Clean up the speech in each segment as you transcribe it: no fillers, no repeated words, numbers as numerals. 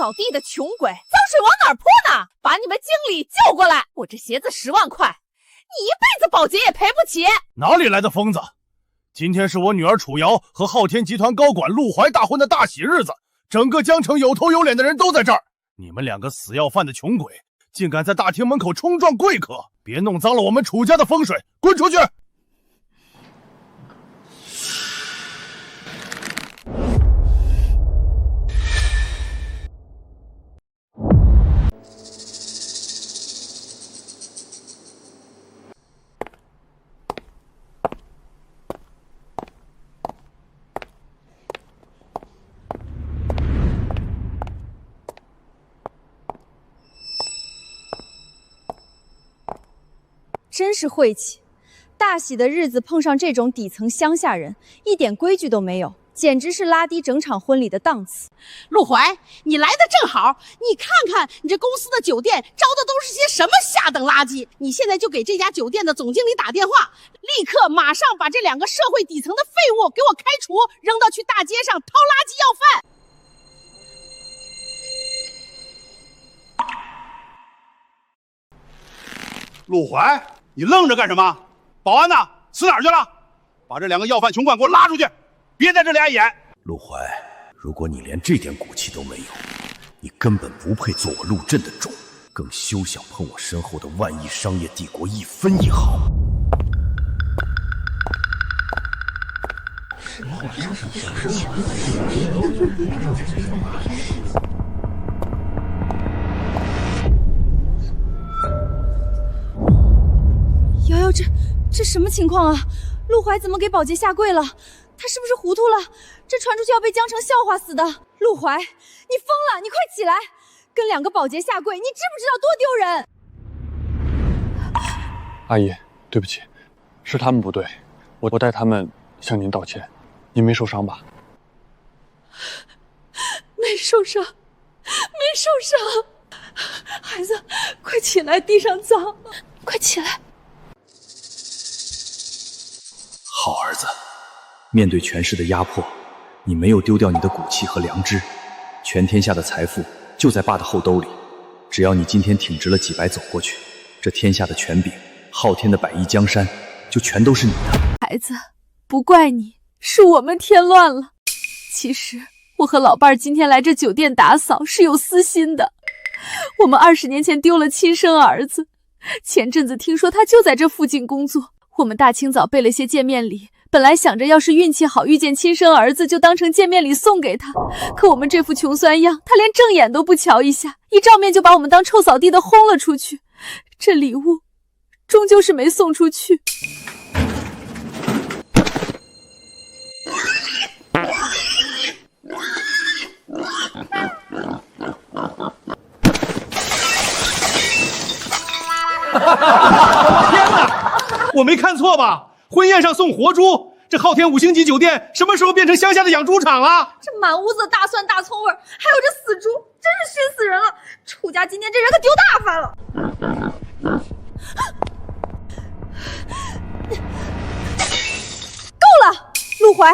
扫地的穷鬼，脏水往哪儿泼呢？把你们经理叫过来！我这鞋子10万块，你一辈子保洁也赔不起。哪里来的疯子？今天是我女儿楚瑶和昊天集团高管陆怀大婚的大喜日子，整个江城有头有脸的人都在这儿。你们2个死要饭的穷鬼，竟敢在大厅门口冲撞贵客，别弄脏了我们楚家的风水，滚出去！真是晦气！大喜的日子碰上这种底层乡下人，一点规矩都没有，简直是拉低整场婚礼的档次。陆怀，你来的正好，你看看你这公司的酒店招的都是些什么下等垃圾！你现在就给这家酒店的总经理打电话，立刻马上把这2个社会底层的废物给我开除，扔到去大街上掏垃圾要饭。陆怀，你愣着干什么？保安呢？死哪儿去了？把这2个要饭穷鬼给我拉出去，别在这里碍眼。陆怀，如果你连这点骨气都没有，你根本不配做我陆镇的种，更休想碰我身后的万亿商业帝国一分一毫。瑶瑶，这什么情况啊？陆怀怎么给保洁下跪了？他是不是糊涂了？这传出去要被江城笑话死的。陆怀，你疯了！你快起来！跟2个保洁下跪，你知不知道多丢人？阿姨，对不起，是他们不对，我代他们向您道歉。您没受伤吧？没受伤，没受伤。孩子，快起来，地上脏，快起来。好儿子，面对权势的压迫，你没有丢掉你的骨气和良知。全天下的财富就在爸的后兜里，只要你今天挺直了几百走过去，这天下的权柄，昊天的100亿江山，就全都是你的。孩子，不怪你，是我们添乱了。其实我和老伴儿今天来这酒店打扫是有私心的。我们20年前丢了亲生儿子，前阵子听说他就在这附近工作，我们大清早备了些见面礼，本来想着要是运气好遇见亲生儿子就当成见面礼送给他，可我们这副穷酸样，他连正眼都不瞧一下，一照面就把我们当臭扫地的轰了出去。这礼物终究是没送出去。天哪，我没看错吧？婚宴上送活猪，这昊天5星级酒店什么时候变成乡下的养猪场了？这满屋子的大蒜大葱味儿，还有这死猪，真是熏死人了！楚家今天这人可丢大发了。够了，陆怀，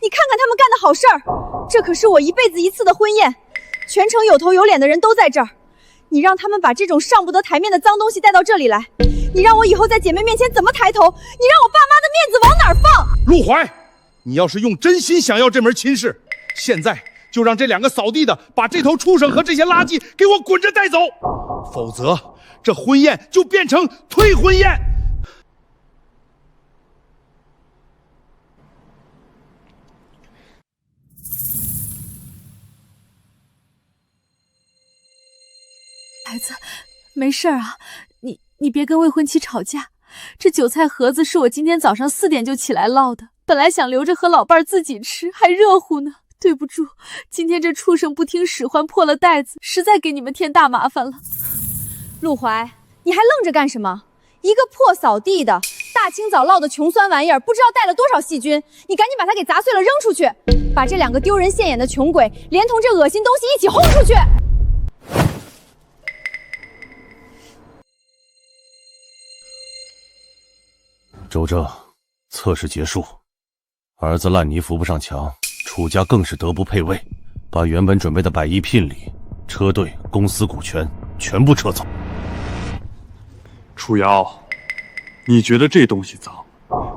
你看看他们干的好事儿，这可是我一辈子一次的婚宴，全城有头有脸的人都在这儿，你让他们把这种上不得台面的脏东西带到这里来，你让我以后在姐妹面前怎么抬头？你让我爸妈的面子往哪儿放？陆怀，你要是用真心想要这门亲事，现在就让这2个扫地的把这头畜生和这些垃圾给我滚着带走，否则这婚宴就变成退婚宴。孩子，没事啊，你别跟未婚妻吵架。这韭菜盒子是我今天早上4点就起来烙的，本来想留着和老伴儿自己吃，还热乎呢。对不住，今天这畜生不听使唤破了袋子，实在给你们添大麻烦了。陆怀，你还愣着干什么？一个破扫地的，大清早烙的穷酸玩意儿，不知道带了多少细菌，你赶紧把它给砸碎了扔出去，把这2个丢人现眼的穷鬼连同这恶心东西一起轰出去。周正，测试结束，儿子烂泥扶不上墙，楚家更是德不配位，把原本准备的100亿聘礼车队、公司股权全部撤走。楚瑶，你觉得这东西脏，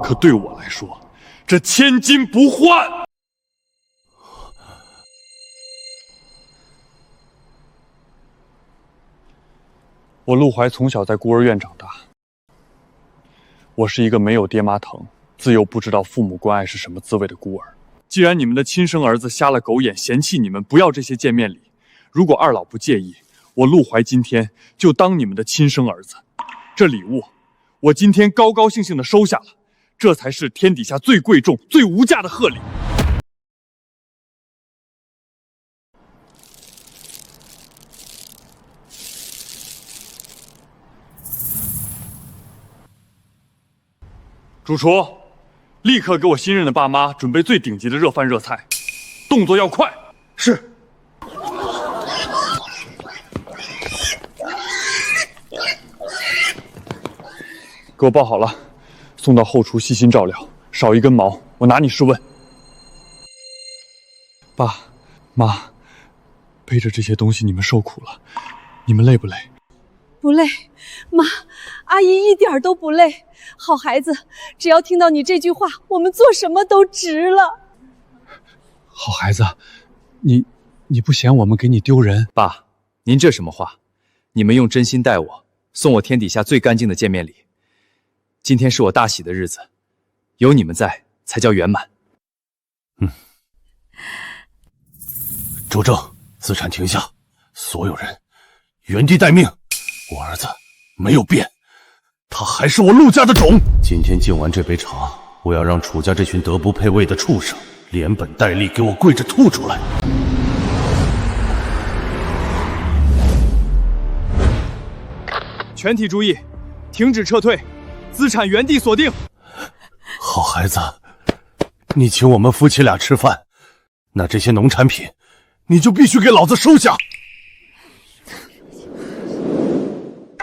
可对我来说，这千金不换。我陆怀从小在孤儿院长大，我是一个没有爹妈疼、自幼不知道父母关爱是什么滋味的孤儿。既然你们的亲生儿子瞎了狗眼，嫌弃你们不要这些见面礼，如果二老不介意，我陆怀今天就当你们的亲生儿子。这礼物，我今天高高兴兴地收下了，这才是天底下最贵重、最无价的贺礼。主厨，立刻给我新任的爸妈准备最顶级的热饭热菜，动作要快。是。给我包好了，送到后厨细心照料，少一根毛我拿你试问。爸妈，背着这些东西你们受苦了，你们累不累？不累，妈，阿姨一点都不累。好孩子，只要听到你这句话，我们做什么都值了。好孩子，你不嫌我们给你丢人？爸，您这什么话？你们用真心待我，送我天底下最干净的见面礼。今天是我大喜的日子，有你们在才叫圆满。周正，资产停下，所有人原地待命。我儿子没有变，他还是我陆家的种。今天敬完这杯茶，我要让楚家这群德不配位的畜生连本带利给我跪着吐出来。全体注意，停止撤退，资产原地锁定。好孩子，你请我们夫妻俩吃饭，那这些农产品你就必须给老子收下。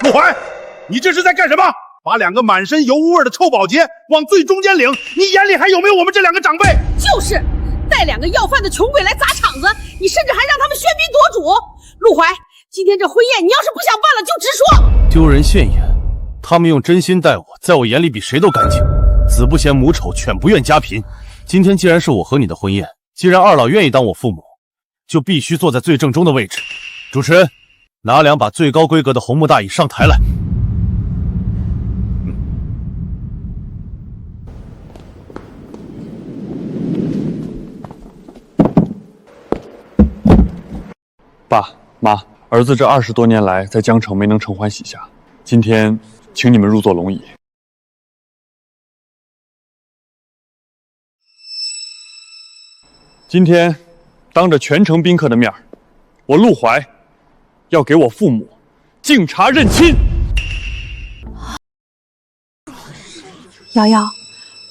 陆怀，你这是在干什么？把两个满身油污味的臭保洁往最中间领，你眼里还有没有我们这两个长辈？就是带两个要饭的穷鬼来砸场子，你甚至还让他们喧宾夺主。陆怀，今天这婚宴你要是不想办了就直说。丢人现眼，他们用真心待我，在我眼里比谁都干净。子不嫌母丑，犬不愿家贫。今天既然是我和你的婚宴，既然二老愿意当我父母，就必须坐在最正中的位置。主持人，拿两把最高规格的红木大椅上台来。爸妈，儿子这20多年来在江城没能承欢喜下，今天请你们入座龙椅。今天当着全城宾客的面，我陆怀要给我父母敬茶认亲。瑶瑶，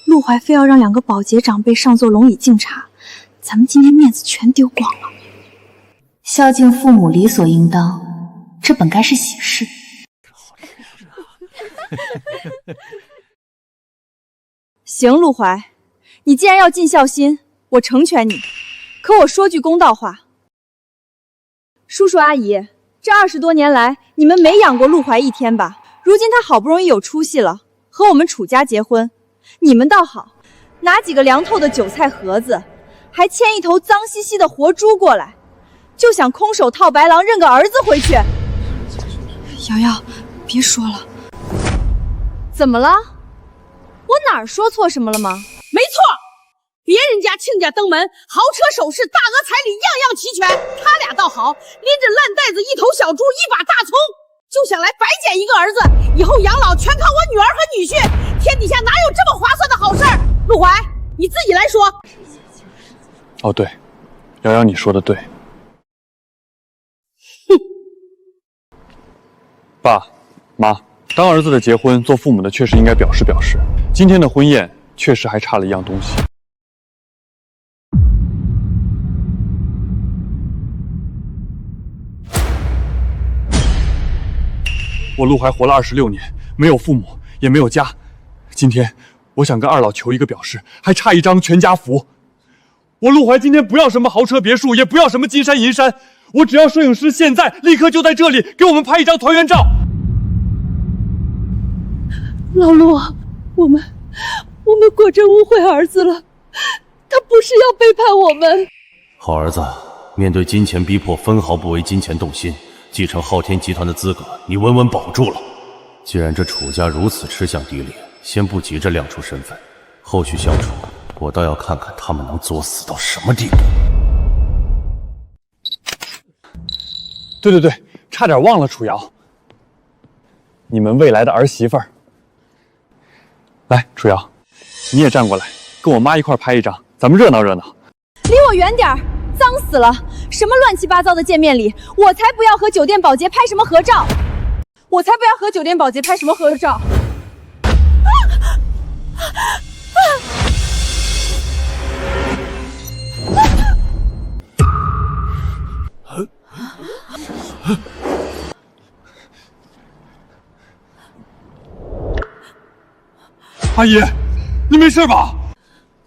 陆怀非要让两个保洁长辈上座龙椅敬茶，咱们今天面子全丢光了。孝敬父母理所应当，这本该是喜事。行，陆怀，你既然要尽孝心，我成全你。可我说句公道话，叔叔阿姨，这20多年来，你们没养过陆怀一天吧？如今他好不容易有出息了，和我们楚家结婚，你们倒好，拿几个凉透的韭菜盒子，还牵一头脏兮兮的活猪过来，就想空手套白狼认个儿子回去。瑶瑶，别说了。怎么了？我哪儿说错什么了吗？没错，别人家亲家登门，豪车首饰、大额彩礼样样齐全，他俩倒好，拎着烂袋子、一头小猪、一把大葱，就想来白捡一个儿子，以后养老全靠我女儿和女婿，天底下哪有这么划算的好事儿？陆怀，你自己来说。哦，对，瑶瑶，你说的对。爸妈，当儿子的结婚，做父母的确实应该表示表示。今天的婚宴确实还差了一样东西。我陆怀活了26年，没有父母，也没有家。今天我想跟二老求一个表示，还差一张全家福。我陆怀今天不要什么豪车别墅，也不要什么金山银山，我只要摄影师现在立刻就在这里给我们拍一张团圆照。老陆，我们果真误会儿子了，他不是要背叛我们。好儿子，面对金钱逼迫，分毫不为金钱动心，继承昊天集团的资格，你稳稳保住了。既然这楚家如此吃相低劣，先不急着亮出身份，后续相处，我倒要看看他们能作死到什么地步。对，差点忘了楚瑶，你们未来的儿媳妇儿。来，楚瑶，你也站过来，跟我妈一块拍一张，咱们热闹热闹。离我远点儿，脏死了！什么乱七八糟的见面礼，我才不要和酒店保洁拍什么合照！我才不要和酒店保洁拍什么合照！阿姨，你没事吧？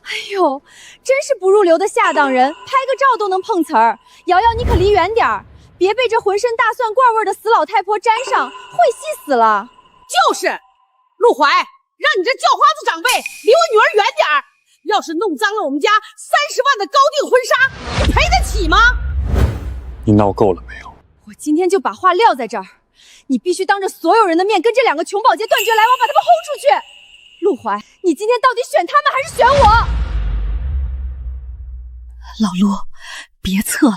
哎呦，真是不入流的下当人，拍个照都能碰瓷儿。瑶瑶，你可离远点儿，别被这浑身大蒜罐味的死老太婆沾上，会吸死了。就是，陆怀，让你这叫花子长辈离我女儿远点儿。要是弄脏了我们家30万的高定婚纱，你赔得起吗？你闹够了没有？我今天就把话撂在这儿，你必须当着所有人的面跟这2个穷保洁断绝来往，把他们轰出去。陆怀，你今天到底选他们还是选我？老陆，别测了，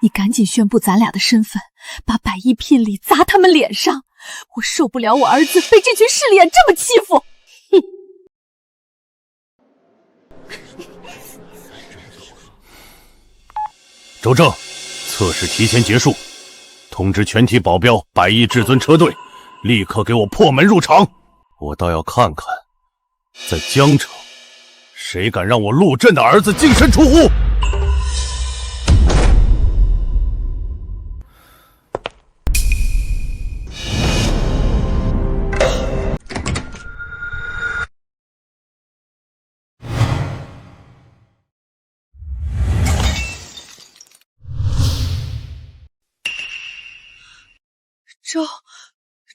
你赶紧宣布咱俩的身份，把100亿聘礼砸他们脸上。我受不了我儿子被这群势利眼这么欺负。哼！周正，测试提前结束，通知全体保镖100亿至尊车队，立刻给我破门入场。我倒要看看，在江城，谁敢让我陆震的儿子净身出户！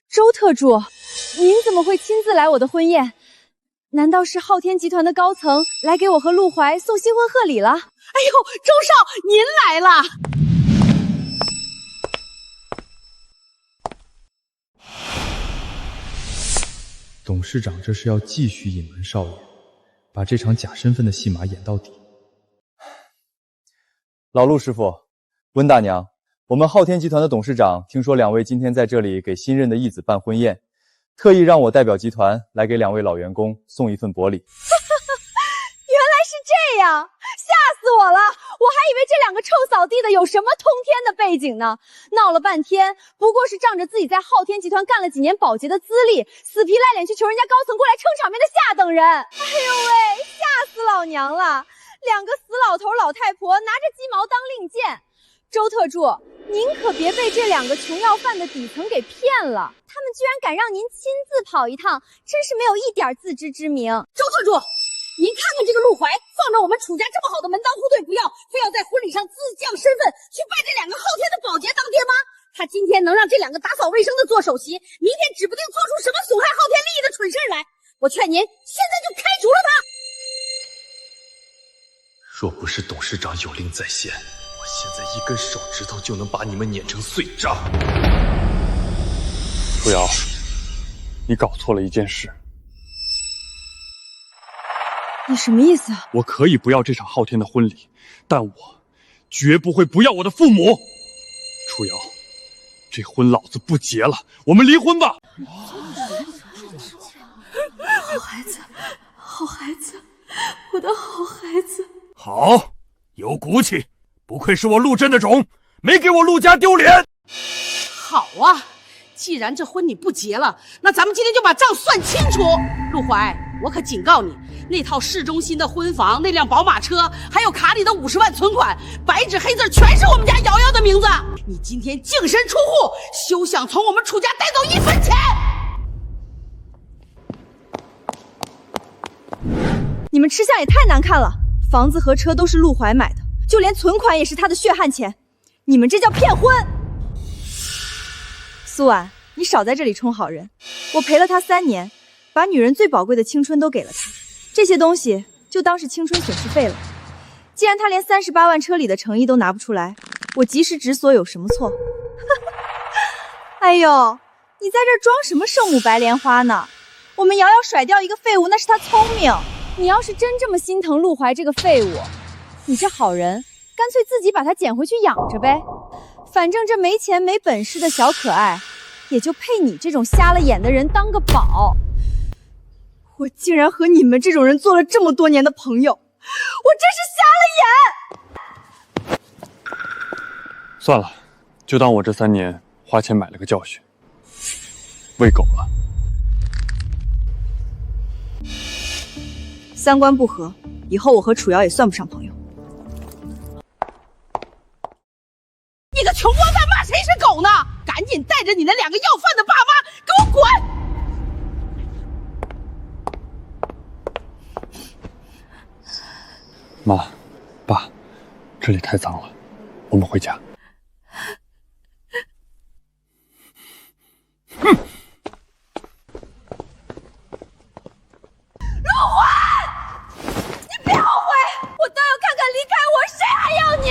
周特助，您怎么会亲自来我的婚宴？难道是昊天集团的高层来给我和陆怀送新婚贺礼了？哎呦，周少，您来了！董事长这是要继续隐瞒少爷，把这场假身份的戏码演到底。老陆师傅，温大娘，我们昊天集团的董事长听说2位今天在这里给新任的义子办婚宴，特意让我代表集团来给2位老员工送一份薄礼。原来是这样，吓死我了！我还以为这2个臭扫地的有什么通天的背景呢，闹了半天不过是仗着自己在昊天集团干了几年保洁的资历，死皮赖脸去求人家高层过来撑场面的下等人。哎呦喂，吓死老娘了！2个死老头老太婆拿着鸡毛当令箭。周特助，您可别被这2个穷要饭的底层给骗了，他们居然敢让您亲自跑一趟，真是没有一点自知之明。周特助，您看看这个陆怀，放着我们楚家这么好的门当户对不要，非要在婚礼上自降身份去拜这2个昊天的保洁当爹妈。他今天能让这2个打扫卫生的做首席，明天指不定做出什么损害昊天利益的蠢事来。我劝您现在就开除了他。若不是董事长有令在先，我现在1根手指头就能把你们碾成碎渣。楚瑶，你搞错了一件事。你什么意思啊？我可以不要这场昊天的婚礼，但我绝不会不要我的父母。楚瑶，这婚老子不结了，我们离婚吧。好孩子，好孩子，我的好孩子。好，有骨气，不愧是我陆震的种，没给我陆家丢脸。好啊，既然这婚你不结了，那咱们今天就把账算清楚。陆怀，我可警告你，那套市中心的婚房，那辆宝马车，还有卡里的50万存款，白纸黑字全是我们家瑶瑶的名字。你今天净身出户，休想从我们楚家带走1分钱。你们吃相也太难看了，房子和车都是陆怀买的，就连存款也是他的血汗钱。你们这叫骗婚！苏婉，你少在这里充好人。我陪了他3年，把女人最宝贵的青春都给了他，这些东西就当是青春损失费了。既然他连38万车里的诚意都拿不出来，我及时止损有什么错？哎呦，你在这儿装什么圣母白莲花呢？我们瑶瑶甩掉一个废物，那是她聪明。你要是真这么心疼陆怀这个废物，你这好人，干脆自己把他捡回去养着呗。反正这没钱没本事的小可爱，也就配你这种瞎了眼的人当个宝。我竟然和你们这种人做了这么多年的朋友，我真是瞎了眼！算了，就当我这3年花钱买了个教训，喂狗了。三观不合，以后我和楚瑶也算不上朋友。你个穷光蛋骂谁是狗呢？赶紧带着你那2个要饭的爸妈给我滚！妈，爸，这里太脏了，我们回家。陆怀，你别后悔！我倒要看看离开我谁还要你！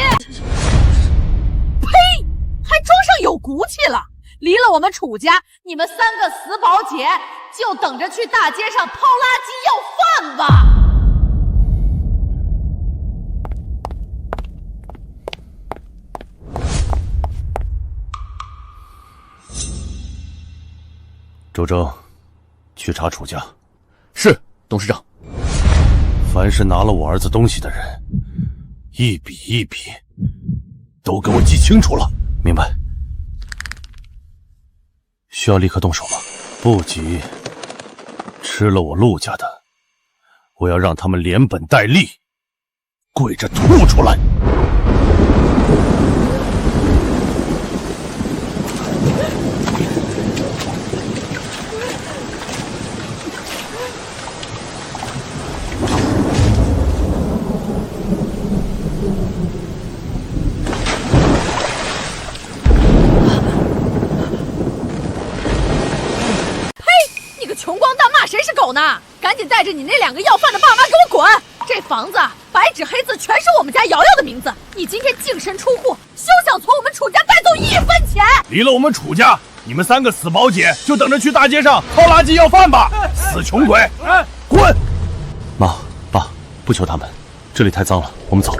呸！还装上有骨气了！离了我们楚家，你们3个死保姐就等着去大街上掏垃圾要饭吧！周正，去查楚家。是，董事长。凡是拿了我儿子东西的人，一笔一笔都给我记清楚了。明白。需要立刻动手吗？不急。吃了我陆家的，我要让他们连本带利跪着吐出来。穷光蛋骂谁是狗呢？赶紧带着你那2个要饭的爸妈给我滚！这房子白纸黑字全是我们家瑶瑶的名字，你今天净身出户，休想从我们楚家带走1分钱！离了我们楚家，你们3个死保姐就等着去大街上掏垃圾要饭吧！死穷鬼，滚！妈，爸，不求他们，这里太脏了，我们走。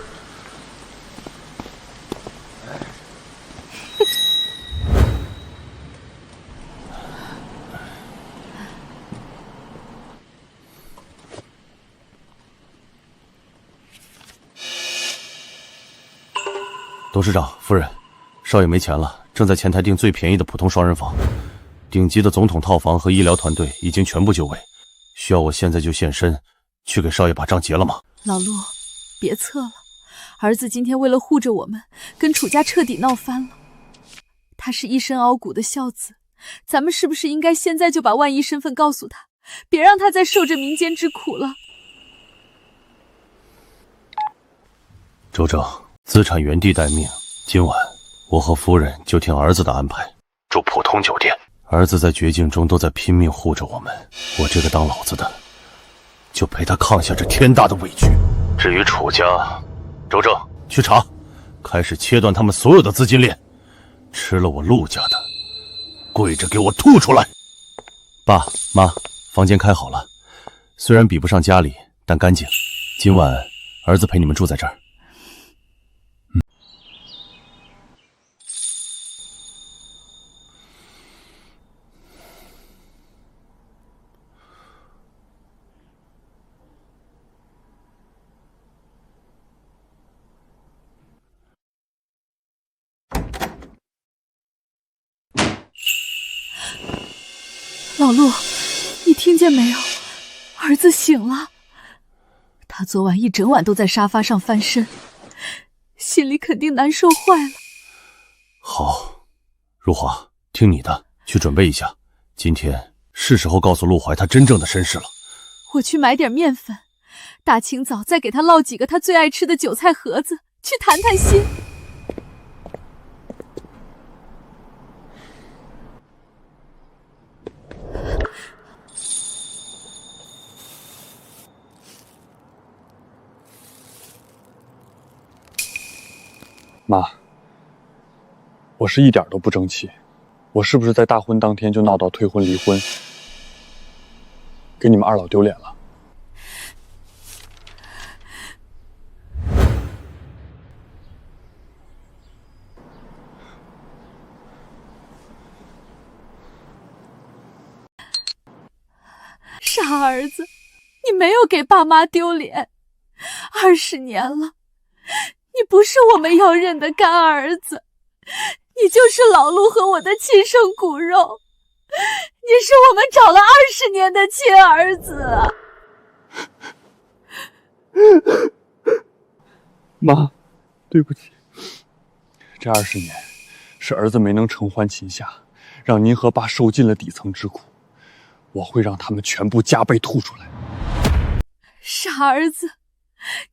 董事长夫人，少爷没钱了，正在前台订最便宜的普通双人房，顶级的总统套房和医疗团队已经全部就位，需要我现在就现身去给少爷把账结了吗？老陆，别测了，儿子今天为了护着我们，跟楚家彻底闹翻了。他是一身傲骨的孝子，咱们是不是应该现在就把万一身份告诉他，别让他再受这民间之苦了？周正，资产原地待命，今晚我和夫人就听儿子的安排，住普通酒店。儿子在绝境中都在拼命护着我们，我这个当老子的就陪他抗下这天大的委屈。至于楚家，周正去查，开始切断他们所有的资金链，吃了我陆家的，跪着给我吐出来。爸妈，房间开好了，虽然比不上家里，但干净。今晚儿子陪你们住在这儿。老陆，你听见没有？儿子醒了。他昨晚一整晚都在沙发上翻身，心里肯定难受坏了。好，如华，听你的，去准备一下。今天是时候告诉陆怀他真正的身世了。我去买点面粉，大清早再给他烙几个他最爱吃的韭菜盒子，去谈谈心。妈，我是一点都不争气，我是不是在大婚当天就闹到退婚离婚，给你们二老丢脸了？傻儿子，你没有给爸妈丢脸，20年了。你不是我们要认的干儿子，你就是老陆和我的亲生骨肉，你是我们找了20年的亲儿子。妈，对不起，这20年是儿子没能承欢膝下，让您和爸受尽了底层之苦，我会让他们全部加倍吐出来。傻儿子，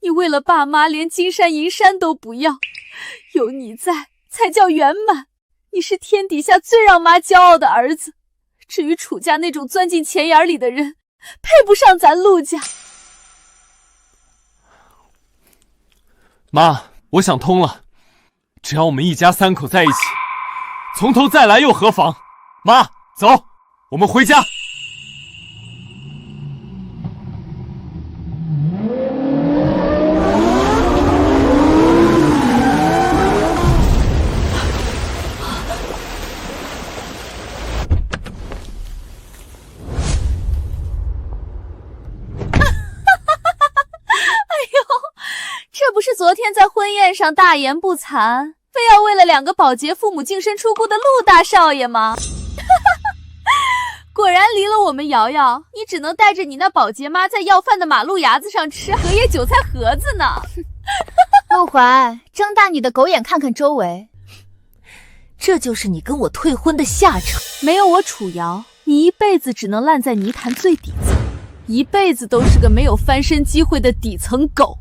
你为了爸妈连金山银山都不要，有你在才叫圆满。你是天底下最让妈骄傲的儿子。至于楚家那种钻进钱眼里的人，配不上咱陆家。妈，我想通了，只要我们一家3口在一起，从头再来又何妨？妈，走，我们回家。这不是昨天在婚宴上大言不惭，非要为了2个保洁父母净身出户的陆大少爷吗？果然离了我们瑶瑶，你只能带着你那保洁妈在要饭的马路牙子上吃荷叶韭菜盒子呢。陆怀，睁大你的狗眼看看周围，这就是你跟我退婚的下场。没有我楚瑶，你一辈子只能烂在泥潭最底层，一辈子都是个没有翻身机会的底层狗。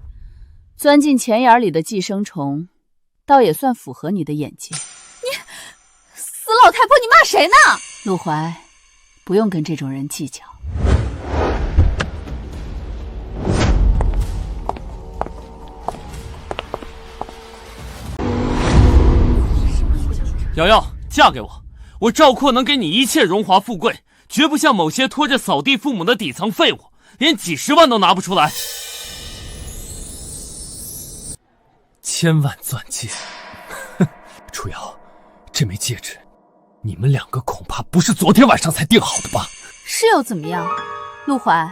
钻进钱眼里的寄生虫，倒也算符合你的眼界。你死老太婆，你骂谁呢？陆怀，不用跟这种人计较。瑶瑶，嫁给我，我赵括能给你一切荣华富贵，绝不像某些拖着扫地父母的底层废物，连几10万都拿不出来。1000万钻戒，哼，楚瑶，这枚戒指，你们2个恐怕不是昨天晚上才定好的吧？是又怎么样？陆怀，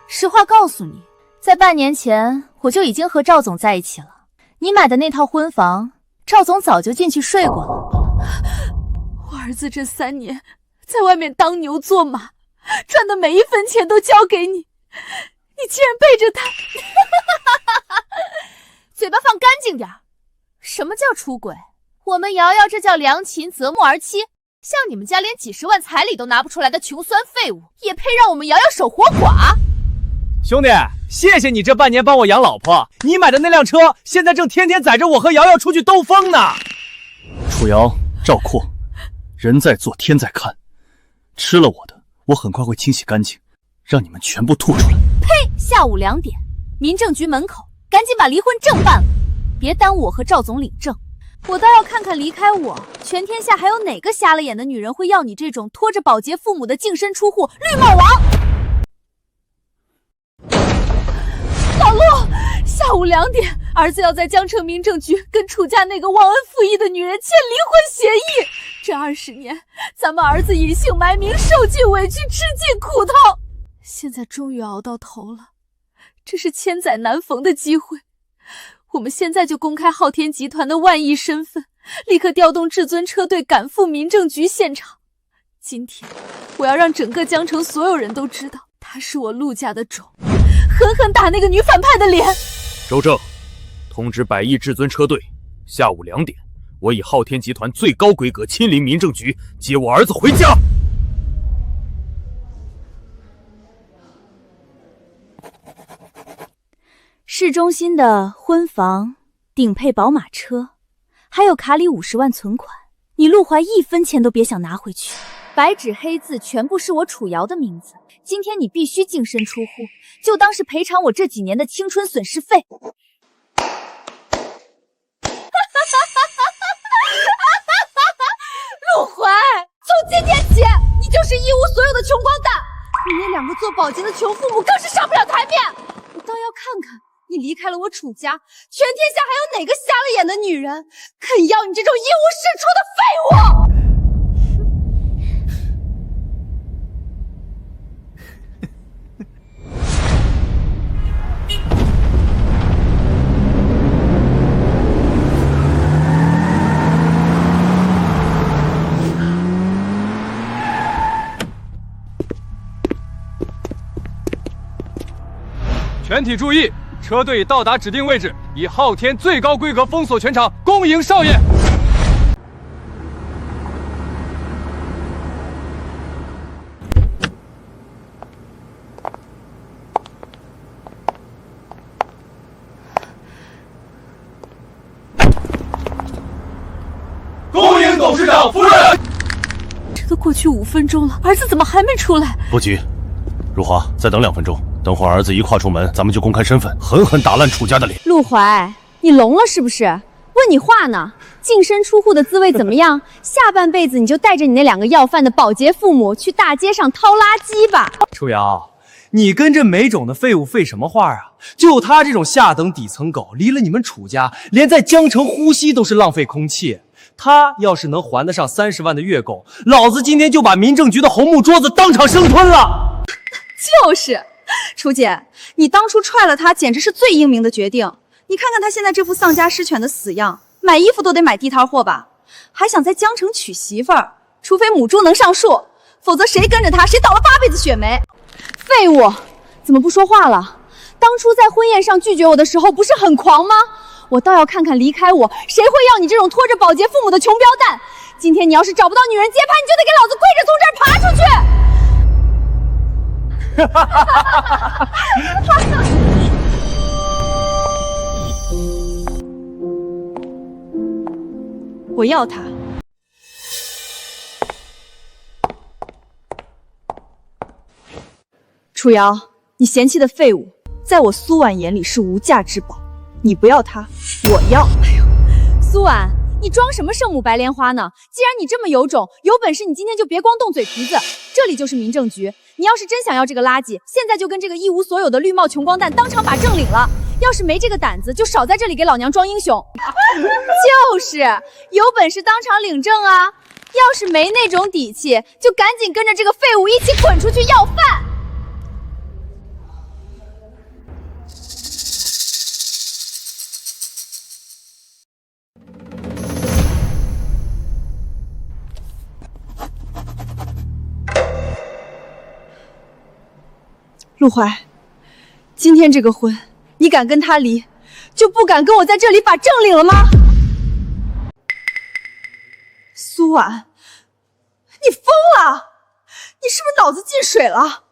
实话告诉你，在半年前我就已经和赵总在一起了。你买的那套婚房，赵总早就进去睡过了。我儿子这3年在外面当牛做马，赚的每一分钱都交给你，你竟然背着他。嘴巴放干净点。什么叫出轨？我们瑶瑶这叫良禽择木而栖。像你们家连几10万彩礼都拿不出来的穷酸废物，也配让我们瑶瑶守活寡？兄弟，谢谢你这半年帮我养老婆。你买的那辆车，现在正天天载着我和瑶瑶出去兜风呢。楚瑶、赵括，人在做天在看，吃了我的，我很快会清洗干净，让你们全部吐出来。呸！下午2点，民政局门口，赶紧把离婚证办了，别耽误我和赵总领证。我倒要看看离开我，全天下还有哪个瞎了眼的女人会要你这种拖着保洁父母的净身出户绿帽王。老陆，下午2点，儿子要在江城民政局跟楚家那个忘恩负义的女人签离婚协议。这20年，咱们儿子隐姓埋名，受尽委屈，吃尽苦头，现在终于熬到头了，这是千载难逢的机会。我们现在就公开昊天集团的万亿身份，立刻调动至尊车队赶赴民政局现场。今天，我要让整个江城所有人都知道，他是我陆家的种，狠狠打那个女反派的脸。周正，通知100亿至尊车队，下午2点，我以昊天集团最高规格亲临民政局，接我儿子回家。市中心的婚房、顶配宝马车，还有卡里50万存款，你陆怀1分钱都别想拿回去。白纸黑字，全部是我楚瑶的名字。今天你必须净身出户，就当是赔偿我这几年的青春损失费。陆怀，从今天起，你就是一无所有的穷光蛋。你那2个做保洁的穷父母更是上不了台面。我倒要看看，你离开了我楚家，全天下还有哪个瞎了眼的女人肯要你这种一无是处的废物？全体注意，车队已到达指定位置，以昊天最高规格封锁全场，恭迎少爷。恭迎董事长夫人。这都过去5分钟了，儿子怎么还没出来？不急，如华，再等2分钟。等会儿儿子一跨出门，咱们就公开身份，狠狠打烂楚家的脸。陆怀，你聋了是不是？问你话呢。净身出户的滋味怎么样？下半辈子你就带着你那2个要饭的保洁父母去大街上掏垃圾吧。楚瑶，你跟这没种的废物废什么话啊？就他这种下等底层狗，离了你们楚家，连在江城呼吸都是浪费空气。他要是能还得上30万的月供，老子今天就把民政局的红木桌子当场生吞了。就是。楚姐，你当初踹了他，简直是最英明的决定。你看看他现在这副丧家失犬的死样，买衣服都得买地摊货吧？还想在江城娶媳妇儿，除非母猪能上树，否则谁跟着他，谁倒了8辈子血霉。废物，怎么不说话了？当初在婚宴上拒绝我的时候，不是很狂吗？我倒要看看离开我，谁会要你这种拖着保洁父母的穷彪蛋？今天你要是找不到女人接盘，你就得给老子跪着从这儿爬出去！我要他。楚瑶，你嫌弃的废物，在我苏婉眼里是无价之宝。你不要他，我要。哎呦，苏婉，你装什么圣母白莲花呢？既然你这么有种，有本事你今天就别光动嘴皮子。这里就是民政局，你要是真想要这个垃圾，现在就跟这个一无所有的绿帽穷光蛋当场把证领了。要是没这个胆子，就少在这里给老娘装英雄。就是有本事当场领证啊！要是没那种底气，就赶紧跟着这个废物一起滚出去要饭。陆怀，今天这个婚，你敢跟他离，就不敢跟我在这里把证领了吗？苏婉，你疯了！你是不是脑子进水了？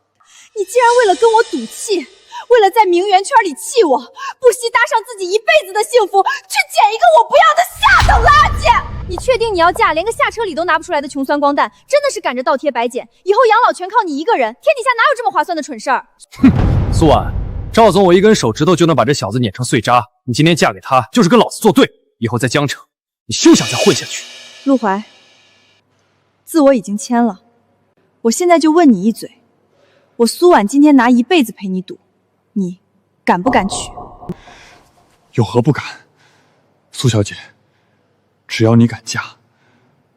你竟然为了跟我赌气，为了在名媛圈里气我，不惜搭上自己一辈子的幸福，去捡一个我不要的下等垃圾！你确定你要嫁连个下车礼都拿不出来的穷酸光蛋，真的是赶着倒贴白捡，以后养老全靠你一个人，天底下哪有这么划算的蠢事儿？哼，苏婉，赵总我一根手指头就能把这小子碾成碎渣，你今天嫁给他就是跟老子作对，以后在江城，你休想再混下去。陆怀，字我已经签了，我现在就问你一嘴，我苏婉今天拿一辈子陪你赌，你敢不敢娶？有何不敢？苏小姐，只要你敢嫁，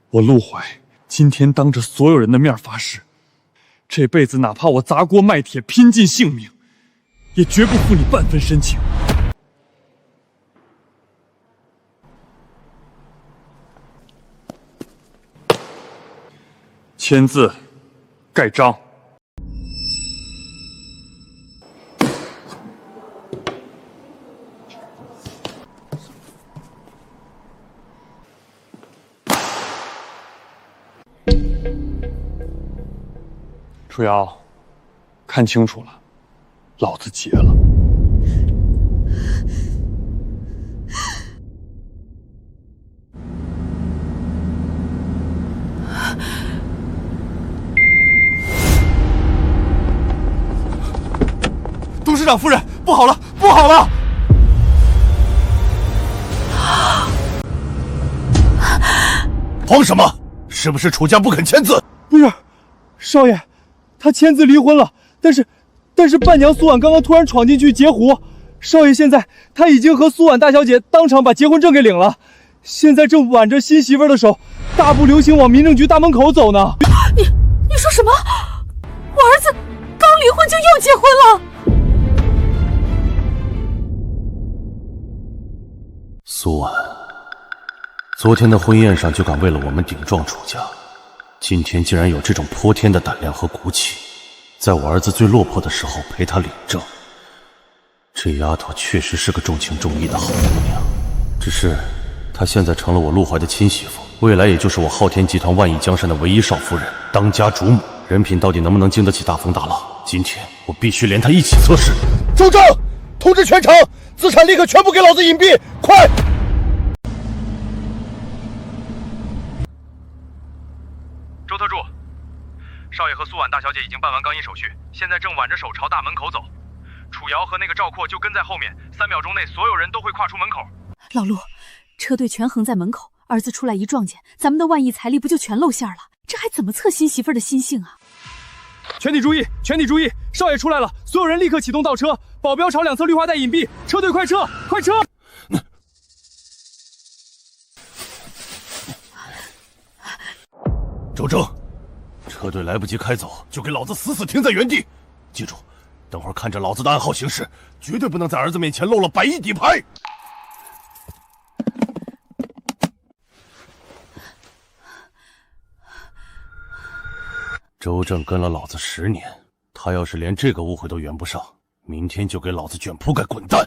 我陆怀今天当着所有人的面发誓，这辈子哪怕我砸锅卖铁拼尽性命，也绝不负你半分深情。签字，盖章。楚瑶，看清楚了，老子结了。事长夫人，不好了，不好了！慌什么？是不是楚家不肯签字？不是，少爷，他签字离婚了，但是伴娘苏婉刚刚突然闯进去截胡，少爷现在他已经和苏婉大小姐当场把结婚证给领了，现在正挽着新媳妇的手，大步流星往民政局大门口走呢。你说什么？我儿子刚离婚就又结婚了？苏婉，昨天的婚宴上就敢为了我们顶撞楚家，今天竟然有这种泼天的胆量和骨气，在我儿子最落魄的时候陪他领证。这丫头确实是个重情重义的好姑娘，只是她现在成了我陆怀的亲媳妇，未来也就是我昊天集团万亿江山的唯一少夫人，当家主母，人品到底能不能经得起大风大浪？今天我必须连她一起测试。主政，通知全城，资产立刻全部给老子隐蔽，快！周特助，少爷和苏婉大小姐已经办完更衣手续，现在正挽着手朝大门口走。楚瑶和那个赵括就跟在后面，3秒钟内所有人都会跨出门口。老陆，车队全横在门口，儿子出来一撞见，咱们的万亿财力不就全露馅了？这还怎么测新媳妇的心性啊？全体注意，全体注意！少爷出来了，所有人立刻启动倒车，保镖朝两侧绿化带隐蔽，车队快撤，快撤！周正，车队来不及开走，就给老子死死停在原地。记住，等会儿看着老子的暗号行事，绝对不能在儿子面前露了100亿底牌。周正跟了老子10年，他要是连这个误会都圆不上，明天就给老子卷铺盖滚蛋！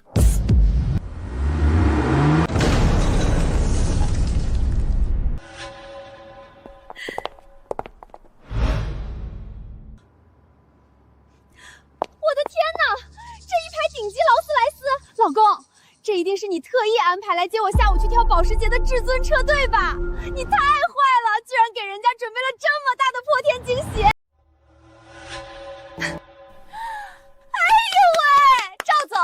我的天哪，这一排顶级劳斯莱斯！老公，这一定是你特意安排来接我下午去跳保时捷的至尊车队吧？你太坏了，居然给人家准备了这么大的破天惊喜！哎呦喂，赵总，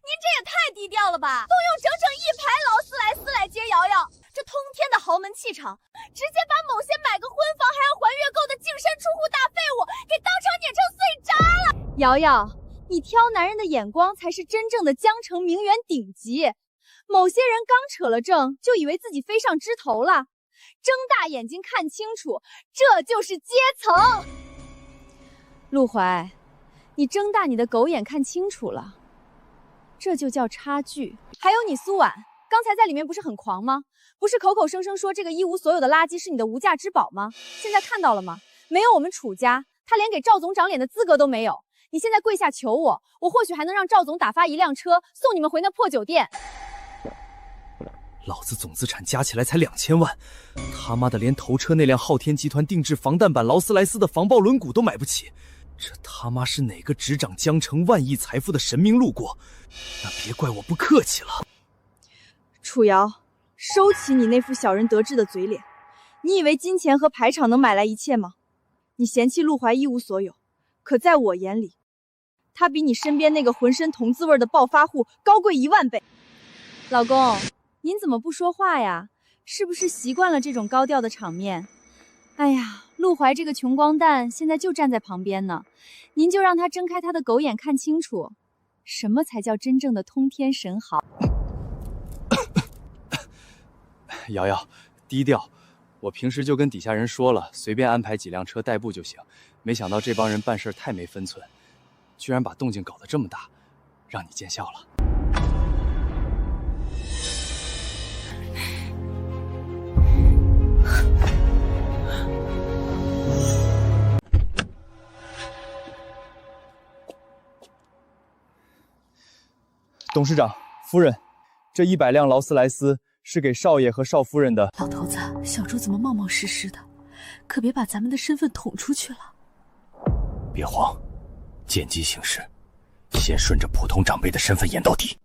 您这也太低调了吧！动用整整1排劳斯莱斯来接瑶瑶，这通天的豪门气场，直接把某些买个婚房还要还月购的净身出户大废物给当场碾成碎渣了！瑶瑶，你挑男人的眼光才是真正的江城名媛顶级。某些人刚扯了证，就以为自己飞上枝头了。睁大眼睛看清楚，这就是阶层。陆怀，你睁大你的狗眼看清楚了，这就叫差距。还有你苏婉，刚才在里面不是很狂吗？不是口口声声说这个一无所有的垃圾是你的无价之宝吗？现在看到了吗？没有我们楚家，他连给赵总长脸的资格都没有。你现在跪下求我，我或许还能让赵总打发1辆车送你们回那破酒店。老子总资产加起来才2000万，他妈的连头车那辆昊天集团定制防弹版劳斯莱斯的防爆轮毂都买不起，这他妈是哪个执掌江城万亿财富的神明路过？那别怪我不客气了。楚瑶，收起你那副小人得志的嘴脸。你以为金钱和排场能买来一切吗？你嫌弃陆怀一无所有，可在我眼里，他比你身边那个浑身铜字味的暴发户高贵10000倍。老公，您怎么不说话呀？是不是习惯了这种高调的场面？哎呀，陆怀这个穷光蛋现在就站在旁边呢，您就让他睁开他的狗眼看清楚，什么才叫真正的通天神豪。瑶瑶，低调。我平时就跟底下人说了，随便安排几辆车代步就行。没想到这帮人办事太没分寸，居然把动静搞得这么大，让你见笑了。董事长夫人，这100辆劳斯莱斯是给少爷和少夫人的。老头子，小周怎么冒冒失失的？可别把咱们的身份捅出去了。别慌，见机行事，先顺着普通长辈的身份演到底。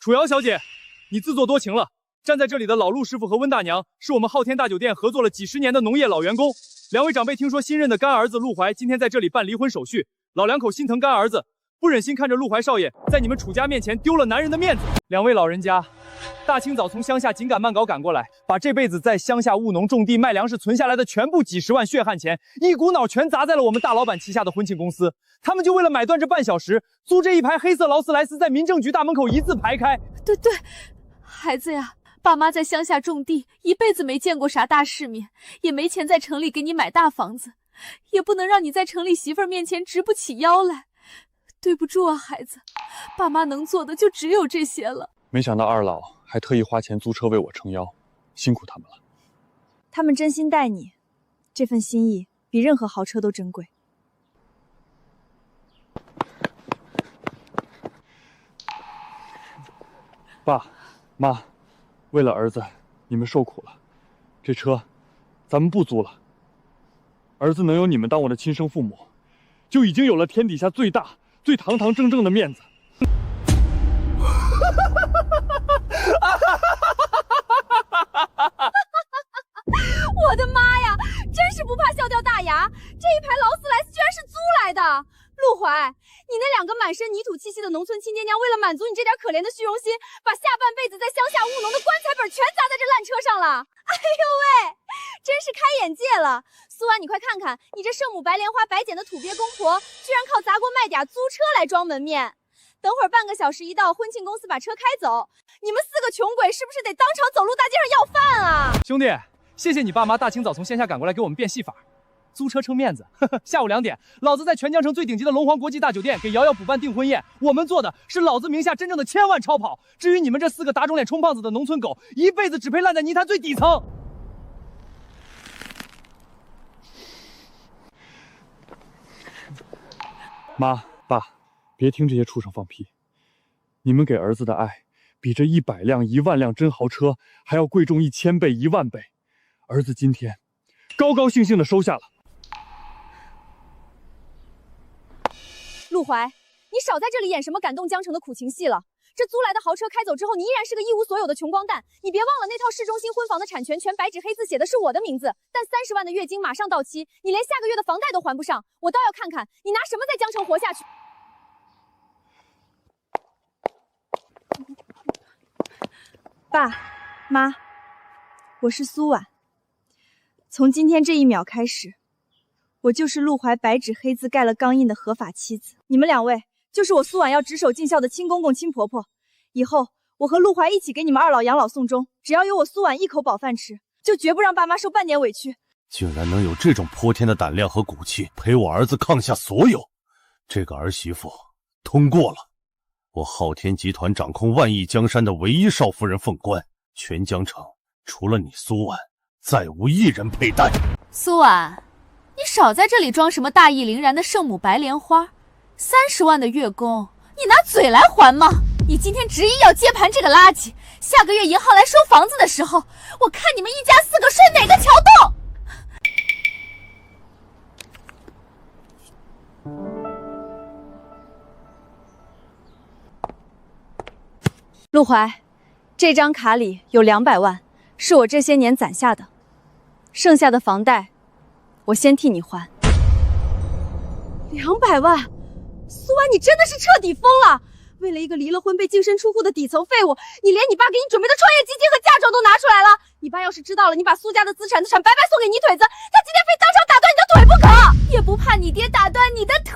楚瑶小姐，你自作多情了。站在这里的老陆师傅和温大娘是我们昊天大酒店合作了几十年的农业老员工。两位长辈听说新任的干儿子陆怀今天在这里办离婚手续，老两口心疼干儿子，不忍心看着陆怀少爷在你们楚家面前丢了男人的面子。两位老人家，大清早从乡下紧赶慢赶赶过来，把这辈子在乡下务农种地卖粮食存下来的全部几十万血汗钱，一股脑全砸在了我们大老板旗下的婚庆公司。他们就为了买断这半小时，租这一排黑色劳斯莱斯，在民政局大门口一字排开。对，孩子呀，爸妈在乡下种地，一辈子没见过啥大世面，也没钱在城里给你买大房子，也不能让你在城里媳妇儿面前直不起腰来。对不住啊，孩子，爸妈能做的就只有这些了。没想到二老还特意花钱租车为我撑腰，辛苦他们了。他们真心待你，这份心意比任何豪车都珍贵。爸妈，为了儿子，你们受苦了。这车，咱们不租了。儿子能有你们当我的亲生父母，就已经有了天底下最大、最堂堂正正的面子。我的妈呀，真是不怕笑掉大牙！这一排劳斯莱斯居然是租来的！陆怀，你那两个满身泥土气息的农村亲爹娘，为了满足你这点可怜的虚荣心，把下半辈子在乡下务农的棺材本全砸在这烂车上了！哎呦喂，真是开眼界了！苏婉，你快看看，你这圣母白莲花白捡的土鳖公婆，居然靠砸锅卖嗲租车来装门面。等会儿半个小时一到，婚庆公司把车开走，你们4个穷鬼是不是得当场走路大街上要饭啊？兄弟，谢谢你爸妈大清早从乡下赶过来给我们变戏法。租车撑面子，下午2点，老子在全江城最顶级的龙皇国际大酒店给瑶瑶补办订婚宴。我们做的是老子名下真正的千万超跑。至于你们这4个打肿脸充胖子的农村狗，一辈子只配烂在泥潭最底层。妈爸，别听这些畜生放屁！你们给儿子的爱，比这100辆、10000辆真豪车还要贵重1000倍、10000倍。儿子今天高高兴兴的收下了。陆怀，你少在这里演什么感动江城的苦情戏了。这租来的豪车开走之后，你依然是个一无所有的穷光蛋。你别忘了，那套市中心婚房的产权全白纸黑字写的是我的名字，但30万的月经马上到期，你连下个月的房贷都还不上，我倒要看看你拿什么在江城活下去。爸妈，我是苏婉。从今天这一秒开始，我就是陆怀白纸黑字盖了钢印的合法妻子。你们2位就是我苏婉要执手尽孝的亲公公亲婆婆。以后我和陆怀一起给你们2老养老送终，只要有我苏婉一口饱饭吃，就绝不让爸妈受半点委屈。竟然能有这种泼天的胆量和骨气，陪我儿子抗下所有，这个儿媳妇通过了。我昊天集团掌控万亿江山的唯一少夫人凤冠，全江城除了你苏婉，再无一人配戴。苏婉，你少在这里装什么大义凛然的圣母白莲花，30万的月供，你拿嘴来还吗？你今天执意要接盘这个垃圾，下个月银行来收房子的时候，我看你们一家4个睡哪个桥洞！陆怀，这张卡里有200万，是我这些年攒下的，剩下的房贷我先替你还。200万，苏婉，你真的是彻底疯了！为了一个离了婚被净身出户的底层废物，你连你爸给你准备的创业基金和嫁妆都拿出来了。你爸要是知道了你把苏家的资产白白送给你腿子，他今天非当场打断你的腿不可，也不怕你爹打断你的腿。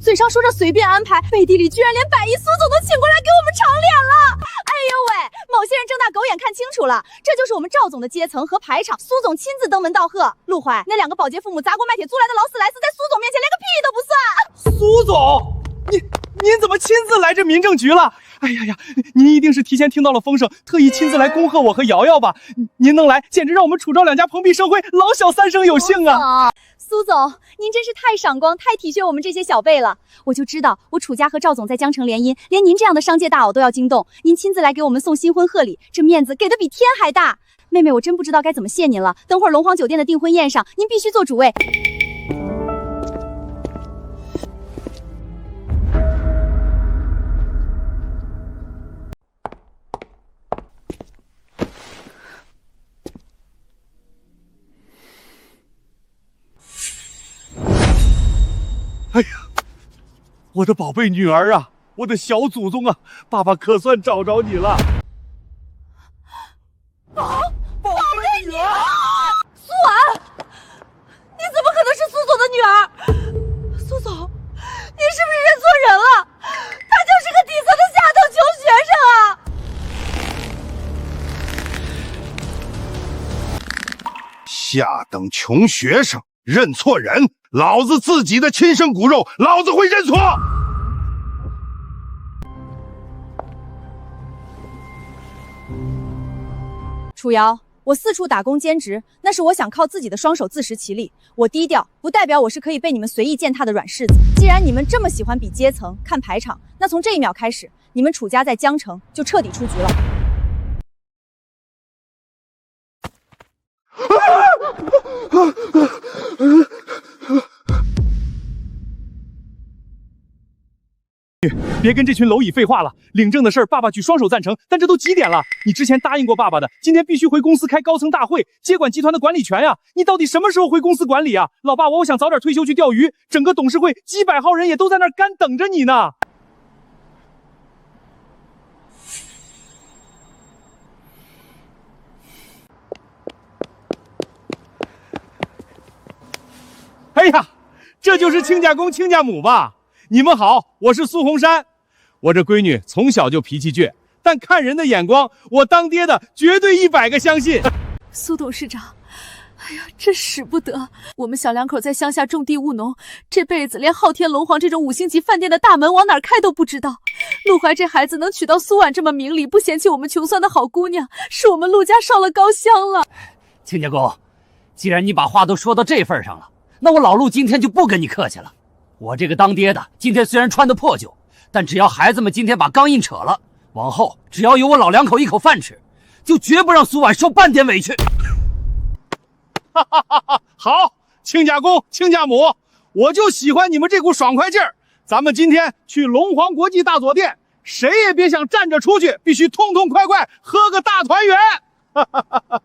嘴上说着随便安排，背地里居然连100亿苏总都请过来给我们长脸了！哎呦喂，某些人睁大狗眼看清楚了，这就是我们赵总的阶层和排场。苏总亲自登门道贺，陆怀那2个保洁父母砸锅卖铁租来的劳斯莱斯，在苏总面前连个屁都不算。苏总，您怎么亲自来这民政局了？哎呀呀，您一定是提前听到了风声，特意亲自来恭贺我和瑶瑶吧？您能来，简直让我们楚昭两家蓬荜生辉，老小三生有幸啊！苏总，您真是太赏光、太体恤我们这些小辈了。我就知道，我楚家和赵总在江城联姻，连您这样的商界大佬都要惊动。您亲自来给我们送新婚贺礼，这面子给的比天还大。妹妹，我真不知道该怎么谢您了。等会儿龙皇酒店的订婚宴上，您必须做主位。哎呀，我的宝贝女儿啊，我的小祖宗啊，爸爸可算找着你了。宝贝女儿，苏婉，你怎么可能是苏总的女儿？苏总，您是不是认错人了？他就是个底层的下等穷学生啊！下等穷学生认错人，老子自己的亲生骨肉，老子会认错。楚瑶，我四处打工兼职，那是我想靠自己的双手自食其力。我低调，不代表我是可以被你们随意践踏的软柿子。既然你们这么喜欢比阶层、看排场，那从这一秒开始，你们楚家在江城就彻底出局了。别跟这群蝼蚁废话了，领证的事儿爸爸举双手赞成，但这都几点了？你之前答应过爸爸的，今天必须回公司开高层大会，接管集团的管理权呀！你到底什么时候回公司管理啊？老爸，我想早点退休去钓鱼，整个董事会几百号人也都在那儿干等着你呢。哎呀，这就是亲家公亲家母吧？你们好，我是苏红山。我这闺女从小就脾气倔，但看人的眼光，我当爹的绝对100个相信。苏董事长，哎呀，真使不得！我们小两口在乡下种地务农，这辈子连昊天龙皇这种5星级饭店的大门往哪儿开都不知道。陆怀这孩子能娶到苏婉这么明理不嫌弃我们穷酸的好姑娘，是我们陆家烧了高香了。亲家公，既然你把话都说到这份上了，那我老陆今天就不跟你客气了。我这个当爹的，今天虽然穿得破旧，但只要孩子们今天把钢印扯了，往后只要有我老两口一口饭吃，就绝不让苏婉受半点委屈。哈哈哈哈！好，亲家公、亲家母，我就喜欢你们这股爽快劲儿。咱们今天去龙皇国际大酒店，谁也别想站着出去，必须痛痛快快喝个大团圆。哈哈哈哈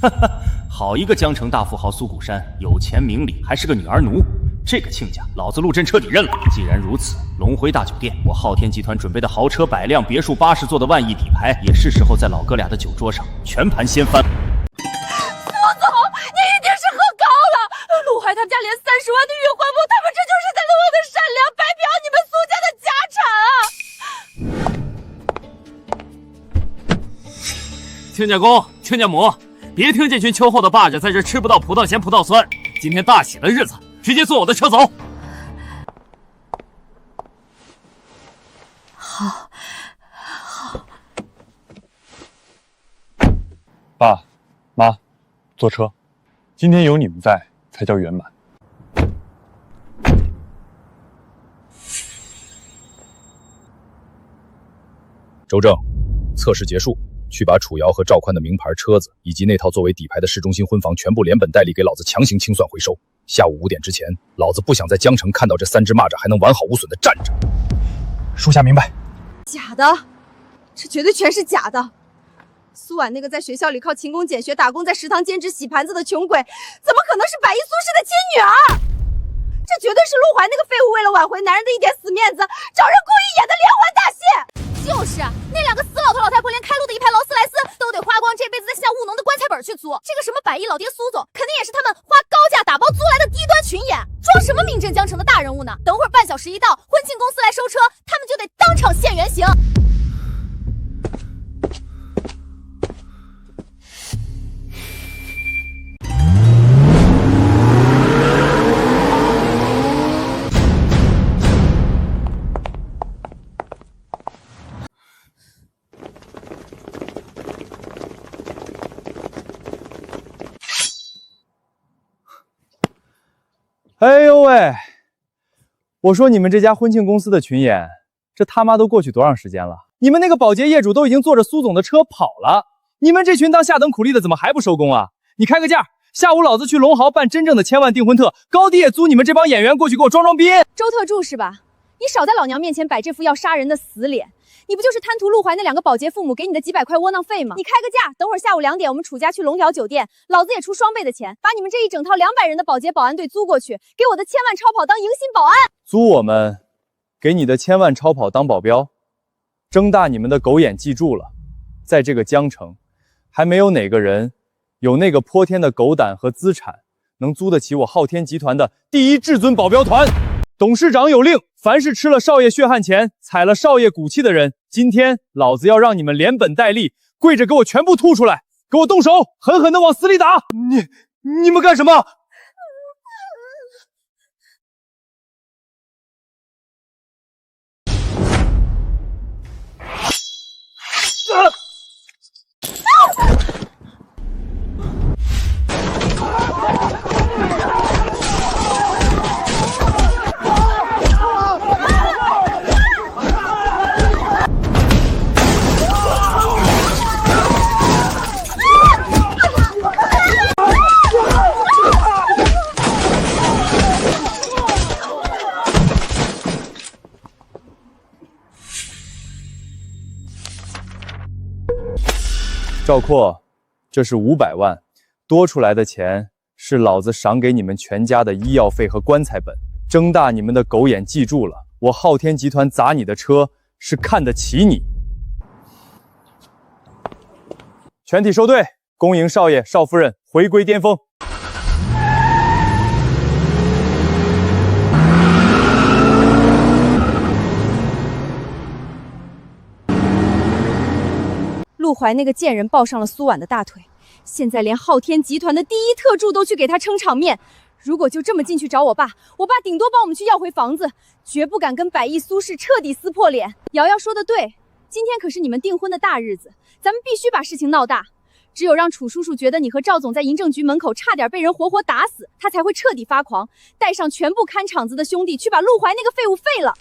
哈！好一个江城大富豪苏谷山，有钱明理，还是个女儿奴。这个亲家，老子陆镇彻底认了。既然如此，龙辉大酒店，我昊天集团准备的豪车100辆，别墅80座的万亿底牌，也是时候在老哥俩的酒桌上全盘掀翻。苏总，你一定是喝高了。陆怀他们家连30万的月还不，他们这就是在路我的善良，白嫖你们苏家的家产啊！亲家公、亲家母，别听这群秋后的霸着在这吃不到葡萄咸葡萄酸。今天大喜的日子，直接坐我的车走。好，爸妈，坐车。今天有你们在，才叫圆满。周正，测试结束，去把楚瑶和赵宽的名牌车子以及那套作为底牌的市中心婚房全部连本带利给老子强行清算回收。下午5点之前，老子不想在江城看到这3只蚂蚱还能完好无损的站着。属下明白。假的，这绝对全是假的。苏婉那个在学校里靠勤工俭学打工，在食堂兼职洗盘子的穷鬼，怎么可能是百亿苏氏的亲女儿？这绝对是陆怀那个废物为了挽回男人的一点死面子，找人故意演的连环大戏。就是那两个死老头老太婆，连开路的一排劳斯莱斯都得花光这辈子在乡务农的棺材本去租。这个什么百亿老爹苏总，肯定也是他们花高价打包租来的低端群演，装什么名震江城的大人物呢？等会儿半小时一到，婚庆公司来收车，他们就得当场现原形。哎呦喂！我说你们这家婚庆公司的群演，这他妈都过去多长时间了？你们那个保洁业主都已经坐着苏总的车跑了，你们这群当下等苦力的怎么还不收工啊？你开个价，下午老子去龙豪办真正的千万订婚特，高低也租你们这帮演员过去给我装逼。周特助是吧？你少在老娘面前摆这副要杀人的死脸！你不就是贪图陆怀那2个保洁父母给你的几百块窝囊费吗？你开个价，等会儿下午2点我们楚家去龙瑶酒店，老子也出双倍的钱，把你们这一整套200人的保洁保安队租过去，给我的千万超跑当迎新保安。租我们，给你的千万超跑当保镖，睁大你们的狗眼，记住了，在这个江城，还没有哪个人有那个泼天的狗胆和资产，能租得起我昊天集团的第一至尊保镖团。董事长有令，凡是吃了少爷血汗钱、踩了少爷骨气的人，今天老子要让你们连本带利跪着给我全部吐出来，给我动手，狠狠地往死里打！你们干什么？赵括，这是500万，多出来的钱是老子赏给你们全家的医药费和棺材本。睁大你们的狗眼，记住了，我昊天集团砸你的车是看得起你。全体收队，恭迎少爷、少夫人回归巅峰。陆怀那个贱人抱上了苏婉的大腿，现在连昊天集团的第一特助都去给他撑场面。如果就这么进去找我爸顶多帮我们去要回房子，绝不敢跟百亿苏氏彻底撕破脸。瑶瑶说的对，今天可是你们订婚的大日子，咱们必须把事情闹大。只有让楚叔叔觉得你和赵总在银政局门口差点被人活活打死，他才会彻底发狂，带上全部看场子的兄弟去把陆怀那个废物废了。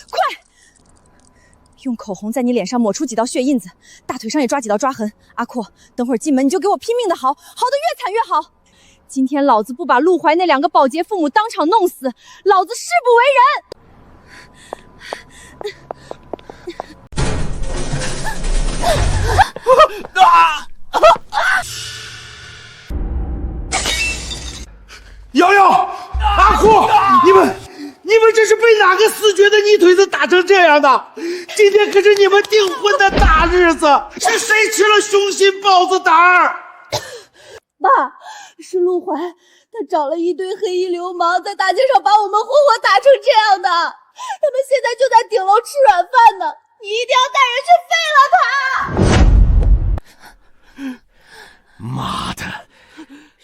快！用口红在你脸上抹出几道血印子，大腿上也抓几道抓痕。阿阔，等会儿进门你就给我拼命的嚎，嚎得越惨越好。今天老子不把陆怀那2个保洁父母当场弄死，老子誓不为人。瑶瑶，阿阔，你们这是被哪个死绝的泥腿子打成这样的？今天可是你们订婚的大日子，是谁吃了雄心豹子胆儿？爸，是陆怀，他找了一堆黑衣流氓，在大街上把我们活活打成这样的。他们现在就在顶楼吃软饭呢，你一定要带人去废了他！妈的，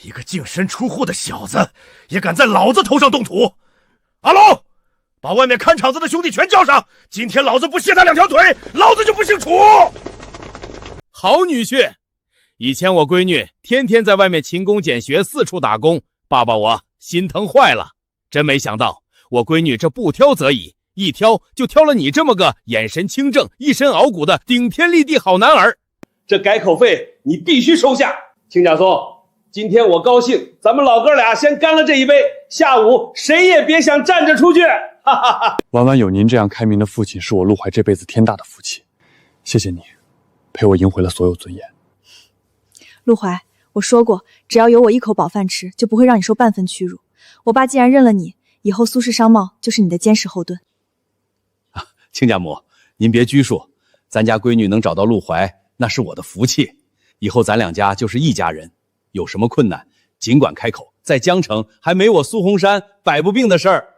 一个净身出户的小子，也敢在老子头上动土！阿龙，把外面看场子的兄弟全叫上，今天老子不卸他2条腿，老子就不姓楚！好女婿，以前我闺女天天在外面勤工俭学，四处打工，爸爸我心疼坏了。真没想到我闺女这不挑则已，一挑就挑了你这么个眼神清正、一身傲骨的顶天立地好男儿。这改口费你必须收下。亲家松，今天我高兴，咱们老哥俩先干了这一杯，下午谁也别想站着出去。哈哈哈！婉婉有您这样开明的父亲，是我陆怀这辈子天大的福气。谢谢你，陪我赢回了所有尊严。陆怀，我说过，只要有我一口饱饭吃，就不会让你受半分屈辱。我爸既然认了你，以后苏氏商贸就是你的坚实后盾。亲家母，您别拘束，咱家闺女能找到陆怀，那是我的福气。以后咱2家就是一家人，有什么困难尽管开口，在江城还没我苏洪山摆不病的事儿。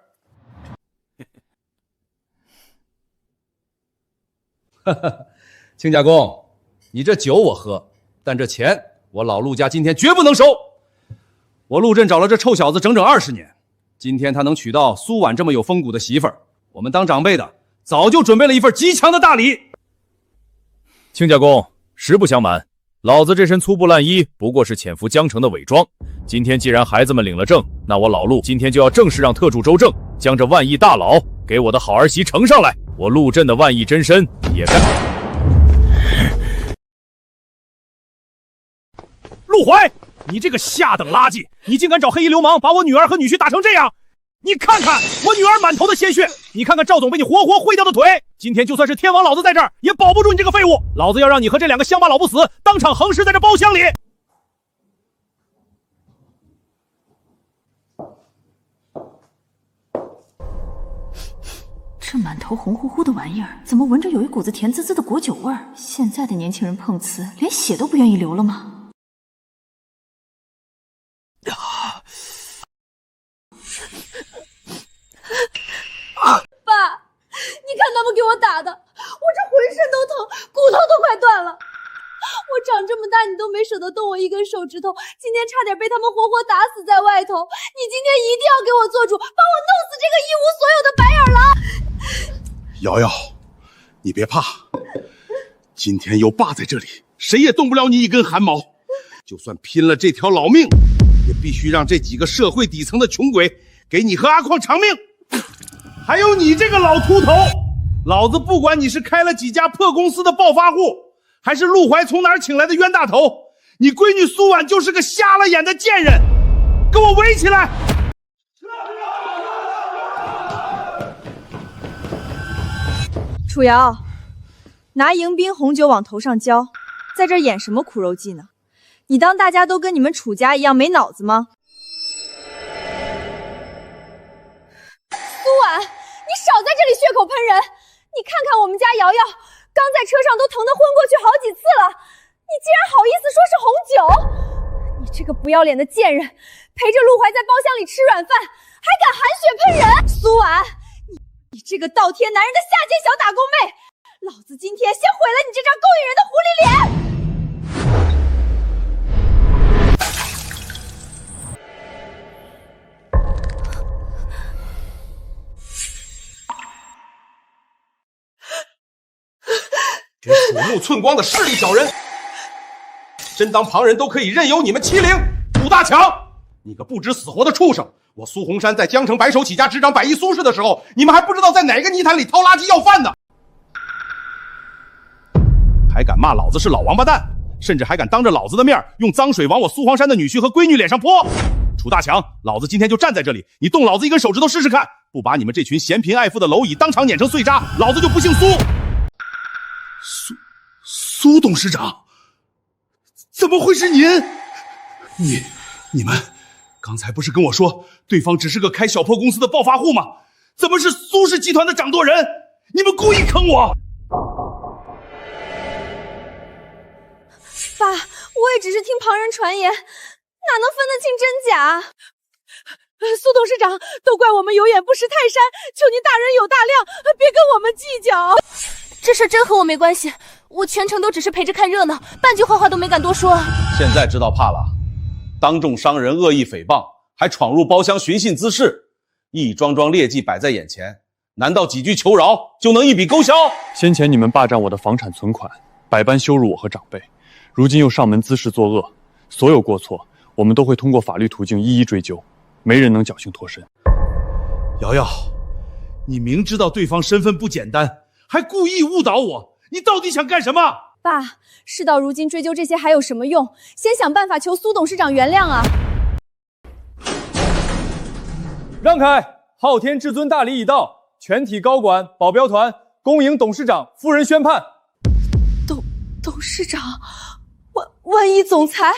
亲家公，你这酒我喝，但这钱我老陆家今天绝不能收。我陆镇找了这臭小子整整20年，今天他能娶到苏婉这么有风骨的媳妇儿，我们当长辈的早就准备了一份极强的大礼。亲家公，实不相瞒，老子这身粗布烂衣不过是潜伏江城的伪装。今天既然孩子们领了证，那我老陆今天就要正式让特助周正将这万亿大佬给我的好儿媳呈上来。我陆镇的万亿真身也该。陆怀，你这个下等垃圾，你竟敢找黑衣流氓把我女儿和女婿打成这样！你看看我女儿满头的鲜血，你看看赵总被你活活挥掉的腿。今天就算是天王老子在这儿，也保不住你这个废物！老子要让你和这两个乡巴老不死，当场横尸在这包厢里！这满头红乎乎的玩意儿，怎么闻着有一股子甜滋滋的果酒味儿？现在的年轻人碰瓷，连血都不愿意流了吗？爸，你看他们给我打的，我这浑身都疼，骨头都快断了。我长这么大，你都没舍得动我一根手指头，今天差点被他们活活打死在外头。你今天一定要给我做主，帮我弄死这个一无所有的白眼狼！瑶瑶，你别怕，今天有爸在这里，谁也动不了你一根汗毛。就算拼了这条老命，也必须让这几个社会底层的穷鬼给你和阿矿偿命。还有你这个老秃头，老子不管你是开了几家破公司的暴发户，还是陆怀从哪儿请来的冤大头，你闺女苏婉就是个瞎了眼的贱人，给我围起来！楚瑶，拿迎宾红酒往头上浇，在这演什么苦肉计呢？你当大家都跟你们楚家一样没脑子吗？苏婉，你少在这里血口喷人！你看看我们家瑶瑶，刚在车上都疼得昏过去好几次了，你竟然好意思说是红酒？你这个不要脸的贱人，陪着陆怀在包厢里吃软饭，还敢含血喷人！苏婉，你这个倒贴男人的下贱小打工妹，老子今天先毁了你这张勾引人的狐狸脸！群鼠目寸光的势利小人，真当旁人都可以任由你们欺凌？武大强，你个不知死活的畜生！我苏洪山在江城白手起家执掌百亿苏氏的时候，你们还不知道在哪个泥潭里掏垃圾要饭呢，还敢骂老子是老王八蛋，甚至还敢当着老子的面用脏水往我苏黄山的女婿和闺女脸上泼！楚大强，老子今天就站在这里，你动老子一根手指头试试看！不把你们这群嫌贫爱富的蝼蚁当场碾成碎渣，老子就不姓苏！苏董事长，怎么会是您？你们刚才不是跟我说对方只是个开小破公司的暴发户吗？怎么是苏氏集团的掌舵人？你们故意坑我！爸，我也只是听旁人传言，哪能分得清真假？苏董事长，都怪我们有眼不识泰山，求您大人有大量，别跟我们计较。这事真和我没关系，我全程都只是陪着看热闹，半句坏话都没敢多说。现在知道怕了，当众伤人，恶意诽谤，还闯入包厢寻衅滋事，一桩桩劣迹摆在眼前，难道几句求饶就能一笔勾销？先前你们霸占我的房产存款，百般羞辱我和长辈，如今又上门滋事作恶，所有过错我们都会通过法律途径一一追究，没人能侥幸脱身。瑶瑶，你明知道对方身份不简单，还故意误导我，你到底想干什么？爸，事到如今追究这些还有什么用？先想办法求苏董事长原谅啊！让开！昊天至尊大礼已到，全体高管、保镖团恭迎董事长夫人宣判。董事长，万亿总裁。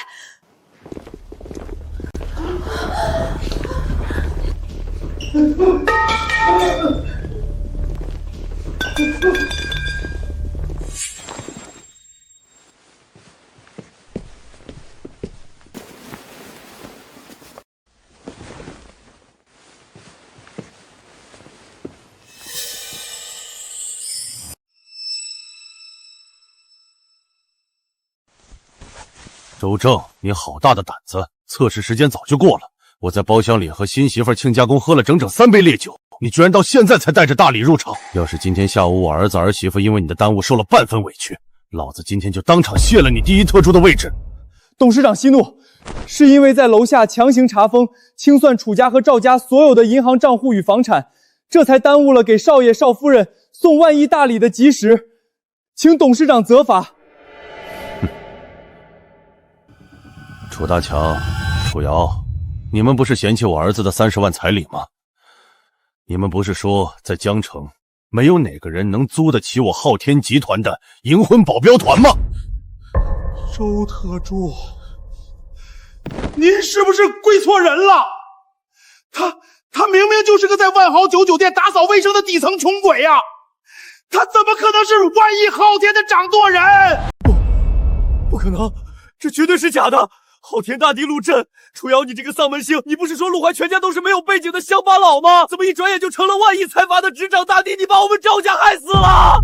周正，你好大的胆子！测试时间早就过了，我在包厢里和新媳妇亲家公喝了整整3杯烈酒，你居然到现在才带着大礼入场。要是今天下午我儿子儿媳妇因为你的耽误受了半分委屈，老子今天就当场卸了你第一特助的位置。董事长息怒，是因为在楼下强行查封清算楚家和赵家所有的银行账户与房产，这才耽误了给少爷少夫人送万亿大礼的吉时，请董事长责罚。楚大强、楚瑶，你们不是嫌弃我儿子的30万彩礼吗？你们不是说在江城没有哪个人能租得起我昊天集团的银魂保镖团吗？周特助，您是不是跪错人了？他明明就是个在万豪酒店打扫卫生的底层穷鬼呀！他怎么可能是万亿昊天的掌舵人？不可能，这绝对是假的！昊天大帝陆震，楚瑶，你这个丧门星，你不是说陆怀全家都是没有背景的乡巴佬吗？怎么一转眼就成了万亿财阀的执掌大帝？你把我们赵家害死了！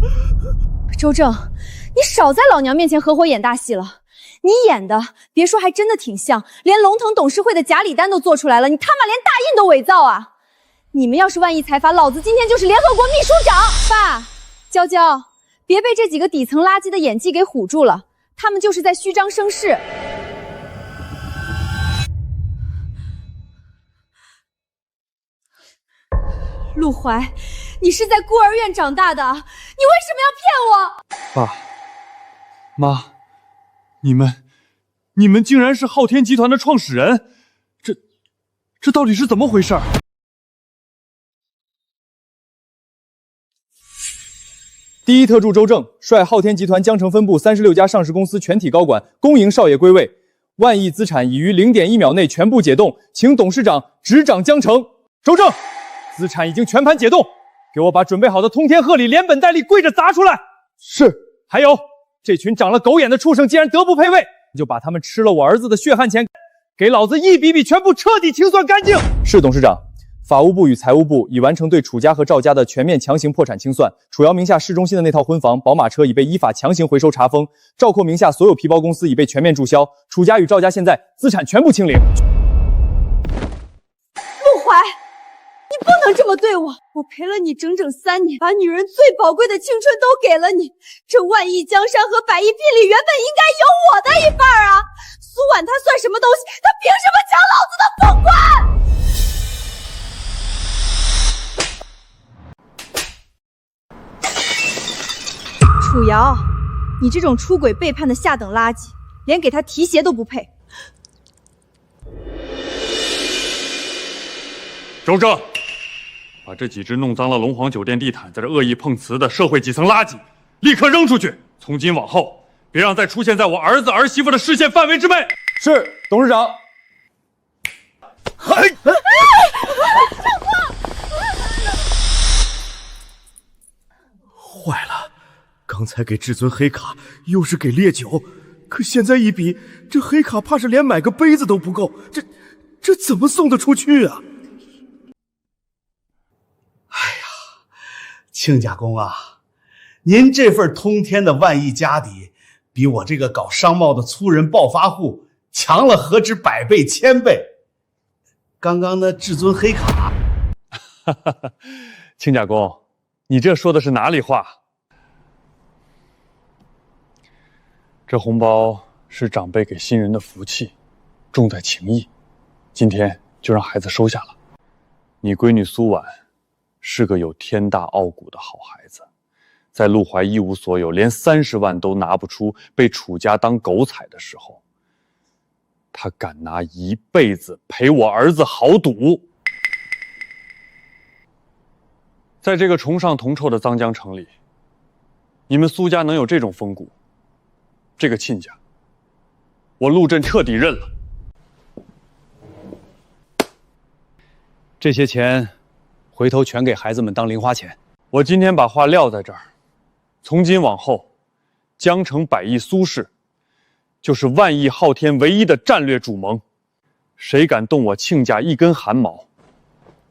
周正，你少在老娘面前合伙演大戏了。你演的，别说还真的挺像，连龙腾董事会的假礼单都做出来了，你他妈连大印都伪造啊！你们要是万亿财阀，老子今天就是联合国秘书长。爸，娇娇，别被这几个底层垃圾的演技给唬住了，他们就是在虚张声势。陆怀，你是在孤儿院长大的，你为什么要骗我？爸妈，你们竟然是昊天集团的创始人，这到底是怎么回事？第一特助周正率昊天集团江城分部36家上市公司全体高管恭迎少爷归位，万亿资产已于0.1秒内全部解冻，请董事长执掌江城。周正，资产已经全盘解冻，给我把准备好的通天贺礼连本带利跪着砸出来。是。还有，这群长了狗眼的畜生既然德不配位，就把他们吃了我儿子的血汗钱给老子一笔笔全部彻底清算干净。是，董事长。法务部与财务部已完成对楚家和赵家的全面强行破产清算，楚瑶名下市中心的那套婚房、宝马车已被依法强行回收查封，赵括名下所有皮包公司已被全面注销，楚家与赵家现在资产全部清零。陆怀，你不能这么对我！我陪了你整整3年，把女人最宝贵的青春都给了你，这万亿江山和百亿聘礼原本应该有我的一半啊！苏婉她算什么东西？她凭什么抢老子的凤冠？楚瑶，你这种出轨背叛的下等垃圾，连给他提鞋都不配。周正，把这几只弄脏了龙皇酒店地毯，在这恶意碰瓷的社会基层垃圾，立刻扔出去！从今往后，别让再出现在我儿子儿媳妇的视线范围之内。是，董事长。坏了，刚才给至尊黑卡，又是给烈酒，可现在一比，这黑卡怕是连买个杯子都不够，这怎么送得出去啊？亲家公啊，您这份通天的万亿家底，比我这个搞商贸的粗人暴发户强了何止100倍、1000倍。刚刚那至尊黑卡，亲家公，你这说的是哪里话？这红包是长辈给新人的福气，重在情义，今天就让孩子收下了。你闺女苏婉是个有天大傲骨的好孩子，在陆怀一无所有，连30万都拿不出，被楚家当狗踩的时候，他敢拿一辈子陪我儿子豪赌。在这个崇尚铜臭的脏江城里，你们苏家能有这种风骨，这个亲家，我陆震彻底认了。这些钱，回头全给孩子们当零花钱。我今天把话撂在这儿，从今往后，江城百亿苏氏，就是万亿昊天唯一的战略主盟。谁敢动我亲家一根汗毛，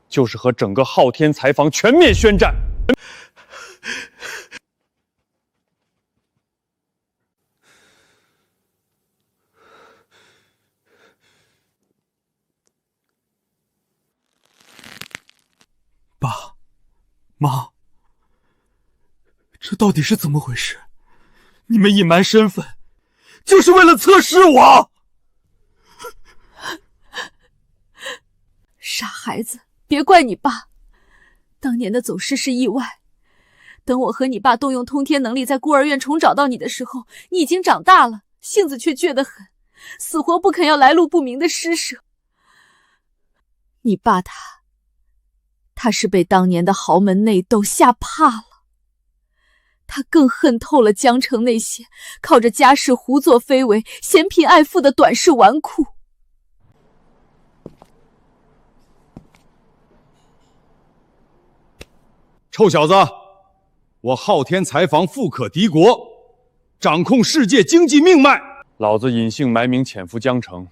就是和整个昊天财阀全面宣战。爸妈，这到底是怎么回事？你们隐瞒身份，就是为了测试我。傻孩子，别怪你爸，当年的走失是意外。等我和你爸动用通天能力在孤儿院重找到你的时候，你已经长大了，性子却倔得很，死活不肯要来路不明的施舍。你爸他是被当年的豪门内斗吓怕了，他更恨透了江城那些靠着家世胡作非为、嫌贫爱富的短视纨绔。臭小子，我昊天财坊富可敌国，掌控世界经济命脉。老子隐姓埋名潜伏江城，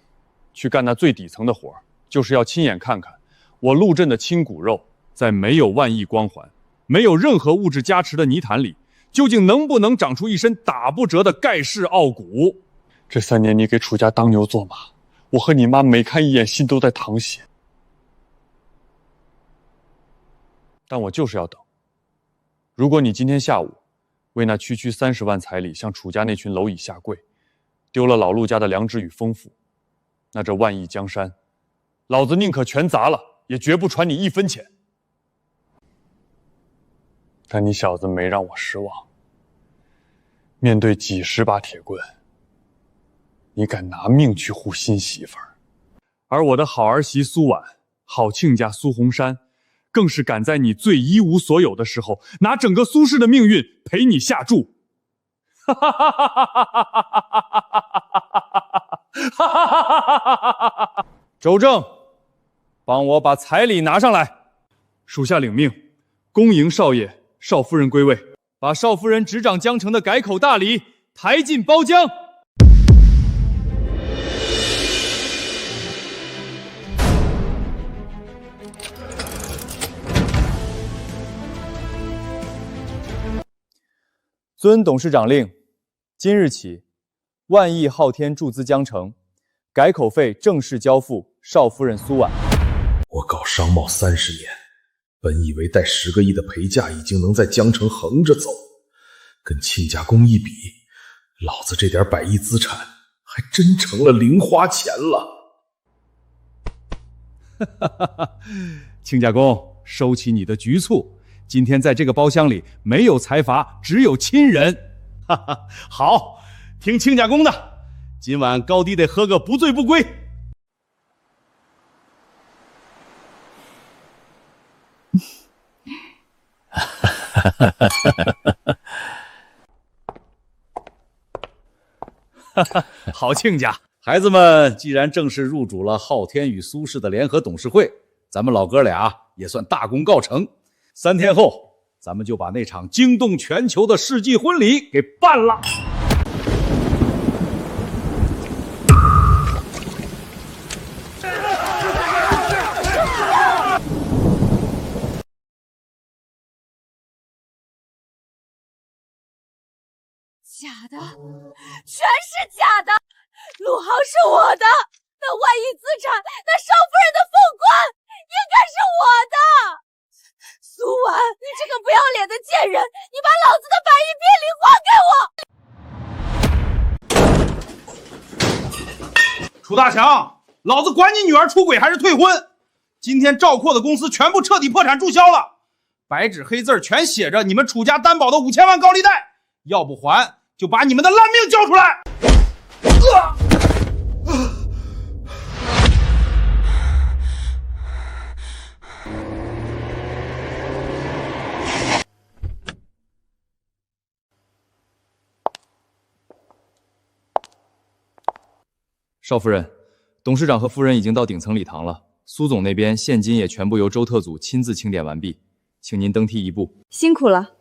去干那最底层的活，就是要亲眼看看我陆镇的亲骨肉，在没有万亿光环、没有任何物质加持的泥潭里，究竟能不能长出一身打不折的盖世傲骨。这3年你给楚家当牛做马，我和你妈每看一眼心都在淌血，但我就是要等。如果你今天下午为那区区30万彩礼向楚家那群蝼蚁下跪，丢了老陆家的良知与丰富，那这万亿江山，老子宁可全砸了，也绝不传你1分钱。但你小子没让我失望，面对几10把铁棍，你敢拿命去护新媳妇儿，而我的好儿媳苏婉、好亲家苏红珊，更是敢在你最一无所有的时候，拿整个苏氏的命运陪你下注。周正，帮我把彩礼拿上来。属下领命，恭迎少爷、少夫人归位。把少夫人执掌江城的改口大礼抬进包浆。遵董事长令，今日起，万亿昊天注资江城，改口费正式交付少夫人苏婉。我搞商贸30年，本以为带10个亿的陪嫁已经能在江城横着走，跟亲家公一比，老子这点100亿资产还真成了零花钱了。亲家公，收起你的局促。今天在这个包厢里没有财阀，只有亲人。哈哈，好，听亲家公的，今晚高低得喝个不醉不归。好亲家，孩子们既然正式入主了昊天与苏氏的联合董事会，咱们老哥俩也算大功告成。3天后，咱们就把那场惊动全球的世纪婚礼给办了。假的，全是假的！陆豪是我的，那万亿资产，那少夫人的凤冠，应该是我的。苏婉，你这个不要脸的贱人，你把老子的100亿聘礼还给我！楚大强，老子管你女儿出轨还是退婚！今天赵括的公司全部彻底破产注销了，白纸黑字全写着你们楚家担保的5000万高利贷，要不还就把你们的烂命交出来！少夫人，董事长和夫人已经到顶层礼堂了。苏总那边现金也全部由周特组亲自清点完毕，请您登梯一步。辛苦了。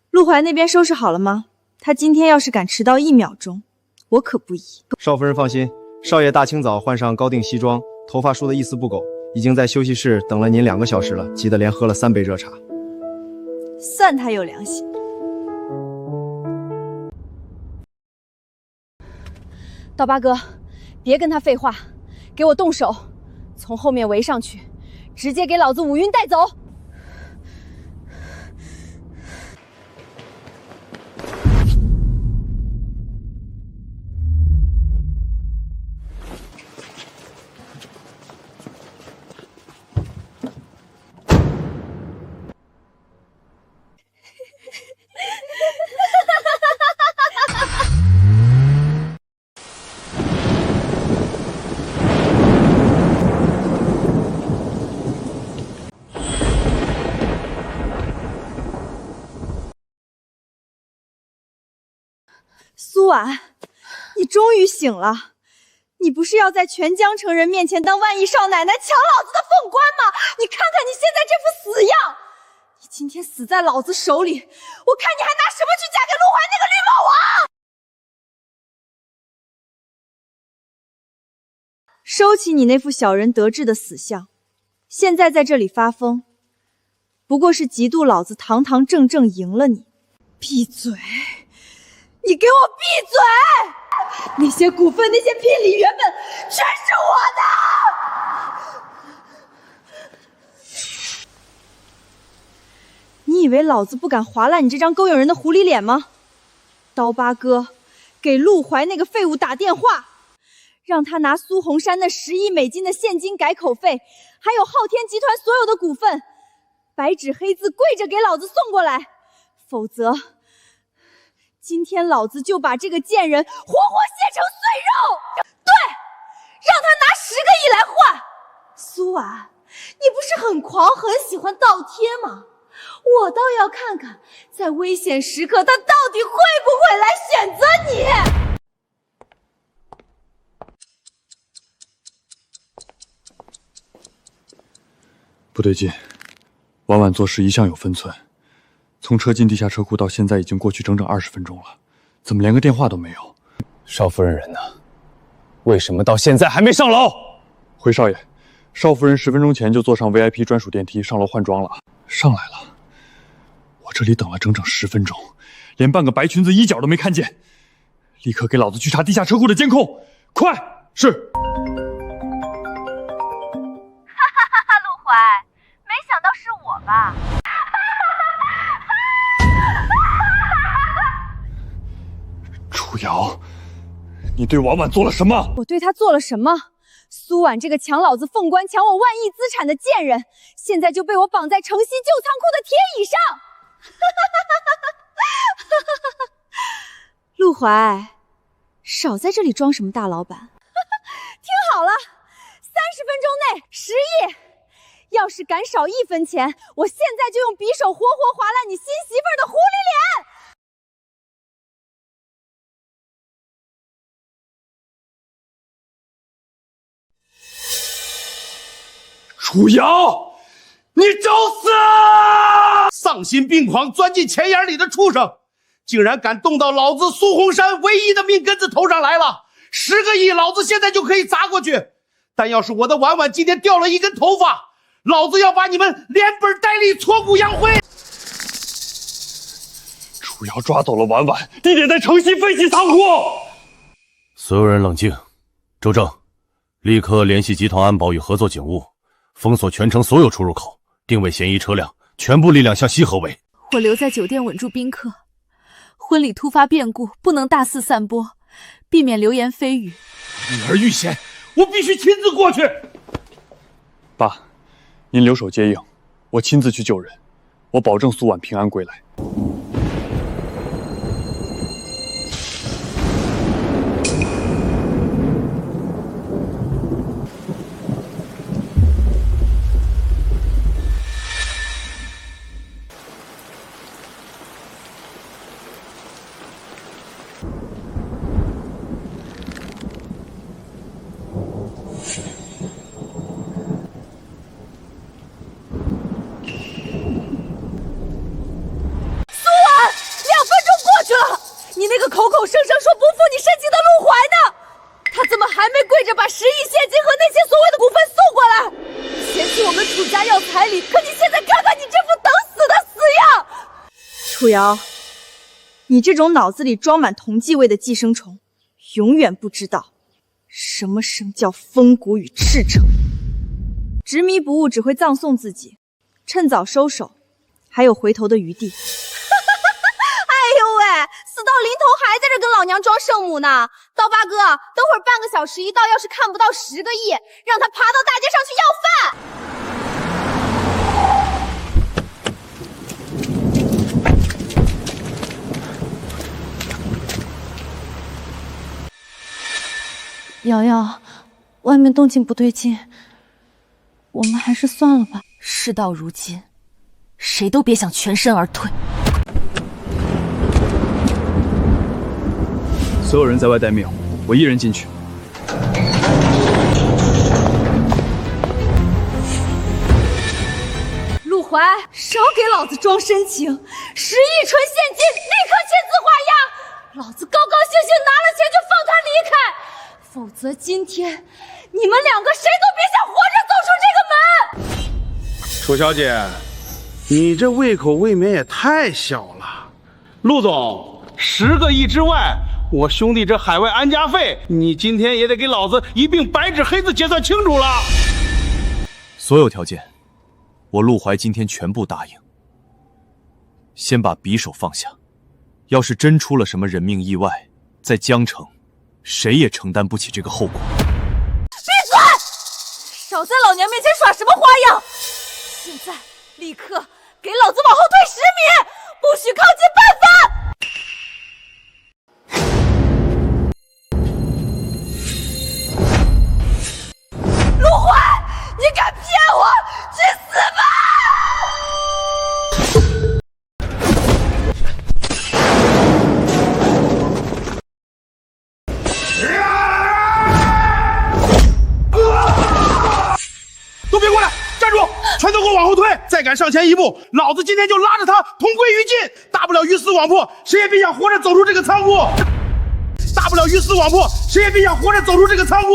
陆怀那边收拾好了吗？他今天要是敢迟到1秒钟，我可不依。少夫人放心，少爷大清早换上高定西装，头发梳得一丝不苟，已经在休息室等了您2个小时了，急得连喝了3杯热茶。算他有良心。刀疤哥，别跟他废话，给我动手，从后面围上去，直接给老子5晕带走。苏婉，你终于醒了。你不是要在全江城人面前当万亿少奶奶抢老子的凤冠吗？你看看你现在这副死样！你今天死在老子手里，我看你还拿什么去嫁给陆淮那个绿帽王！收起你那副小人得志的死相，现在在这里发疯，不过是嫉妒老子堂堂正正赢了你。闭嘴！你给我闭嘴！那些股份，那些聘礼，原本全是我的！你以为老子不敢划烂你这张勾引人的狐狸脸吗？刀疤哥给陆淮那个废物打电话，让他拿苏红山那10亿美金的现金改口费，还有昊天集团所有的股份，白纸黑字跪着给老子送过来，否则今天老子就把这个贱人活活切成碎肉！对，让他拿10个亿来换。苏婉，你不是很狂，很喜欢倒贴吗？我倒要看看，在危险时刻他到底会不会来选择你。不对劲，婉婉做事一向有分寸。从车进地下车库到现在已经过去整整20分钟了，怎么连个电话都没有？少夫人人呢？为什么到现在还没上楼？回少爷，少夫人10分钟前就坐上 VIP 专属电梯上楼换装了，上来了。我这里等了整整10分钟，连半个白裙子衣角都没看见。立刻给老子去查地下车库的监控，快！是。陆淮，没想到是我吧？楚瑶，你对婉婉做了什么？我对她做了什么？苏婉这个抢老子凤冠、抢我万亿资产的贱人，现在就被我绑在城西旧仓库的铁椅上。陆淮，少在这里装什么大老板！听好了，30分钟内10亿，要是敢少1分钱，我现在就用匕首活活划烂你新媳妇儿的狐狸脸！楚瑶，你找死！丧心病狂钻进钱眼里的畜生，竟然敢动到老子苏红山唯一的命根子头上来了！10个亿，老子现在就可以砸过去。但要是我的婉婉今天掉了一根头发，老子要把你们连本带利挫骨扬灰！楚瑶抓走了婉婉，地点在城西废弃仓库。所有人冷静，周正，立刻联系集团安保与合作警务，封锁全城所有出入口，定位嫌疑车辆，全部力量向西合围。我留在酒店稳住宾客，婚礼突发变故不能大肆散播，避免流言蜚语。女儿遇险，我必须亲自过去。爸，您留守接应，我亲自去救人，我保证苏婉平安归来。你那个口口声声说不负你深情的陆淮呢？他怎么还没跪着把10亿现金和那些所谓的股份送过来？嫌弃我们楚家要彩礼，可你现在看看你这副等死的死样！楚瑶，你这种脑子里装满同济味的寄生虫，永远不知道什么叫风骨与赤诚。执迷不悟只会葬送自己，趁早收手，还有回头的余地。哎呦喂，死到临头还在这跟老娘装圣母呢！刀疤哥，等会儿半个小时一到，要是看不到10个亿，让他爬到大街上去要饭！瑶瑶，外面动静不对劲，我们还是算了吧。事到如今，谁都别想全身而退。所有人在外待命，我一人进去。陆怀，少给老子装深情，10亿纯现金，立刻签字画押，老子高高兴兴拿了钱就放他离开，否则今天你们两个谁都别想活着走出这个门。楚小姐，你这胃口未免也太小了。陆总，10个亿之外，我兄弟这海外安家费，你今天也得给老子一并白纸黑字结算清楚了。所有条件，我陆怀今天全部答应。先把匕首放下，要是真出了什么人命意外，在江城，谁也承担不起这个后果。闭嘴！少在老娘面前耍什么花样！现在立刻给老子往后退10米，不许靠近半分！陆怀，你敢骗我？去死吧！都别过来，站住！全都给我往后退！再敢上前一步，老子今天就拉着他同归于尽！大不了鱼死网破，谁也别想活着走出这个仓库！大不了鱼死网破，谁也别想活着走出这个仓库！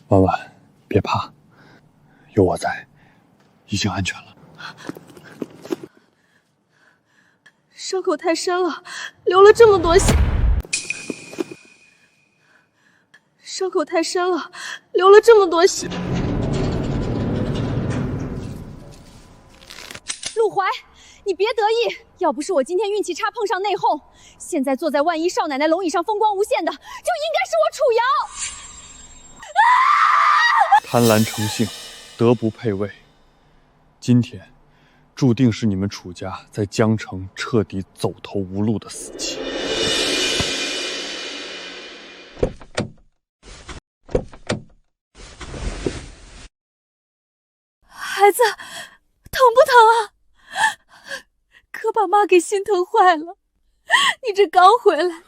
婉婉，别怕，有我在，已经安全了。伤口太深了，流了这么多血。伤口太深了，流了这么多血。陆怀，你别得意，要不是我今天运气差碰上内讧，现在坐在万一少奶奶龙椅上风光无限的，就应该是我楚瑶。贪婪成性，德不配位。今天，注定是你们楚家在江城彻底走投无路的死期。孩子，疼不疼啊？可把妈给心疼坏了。你这刚回来，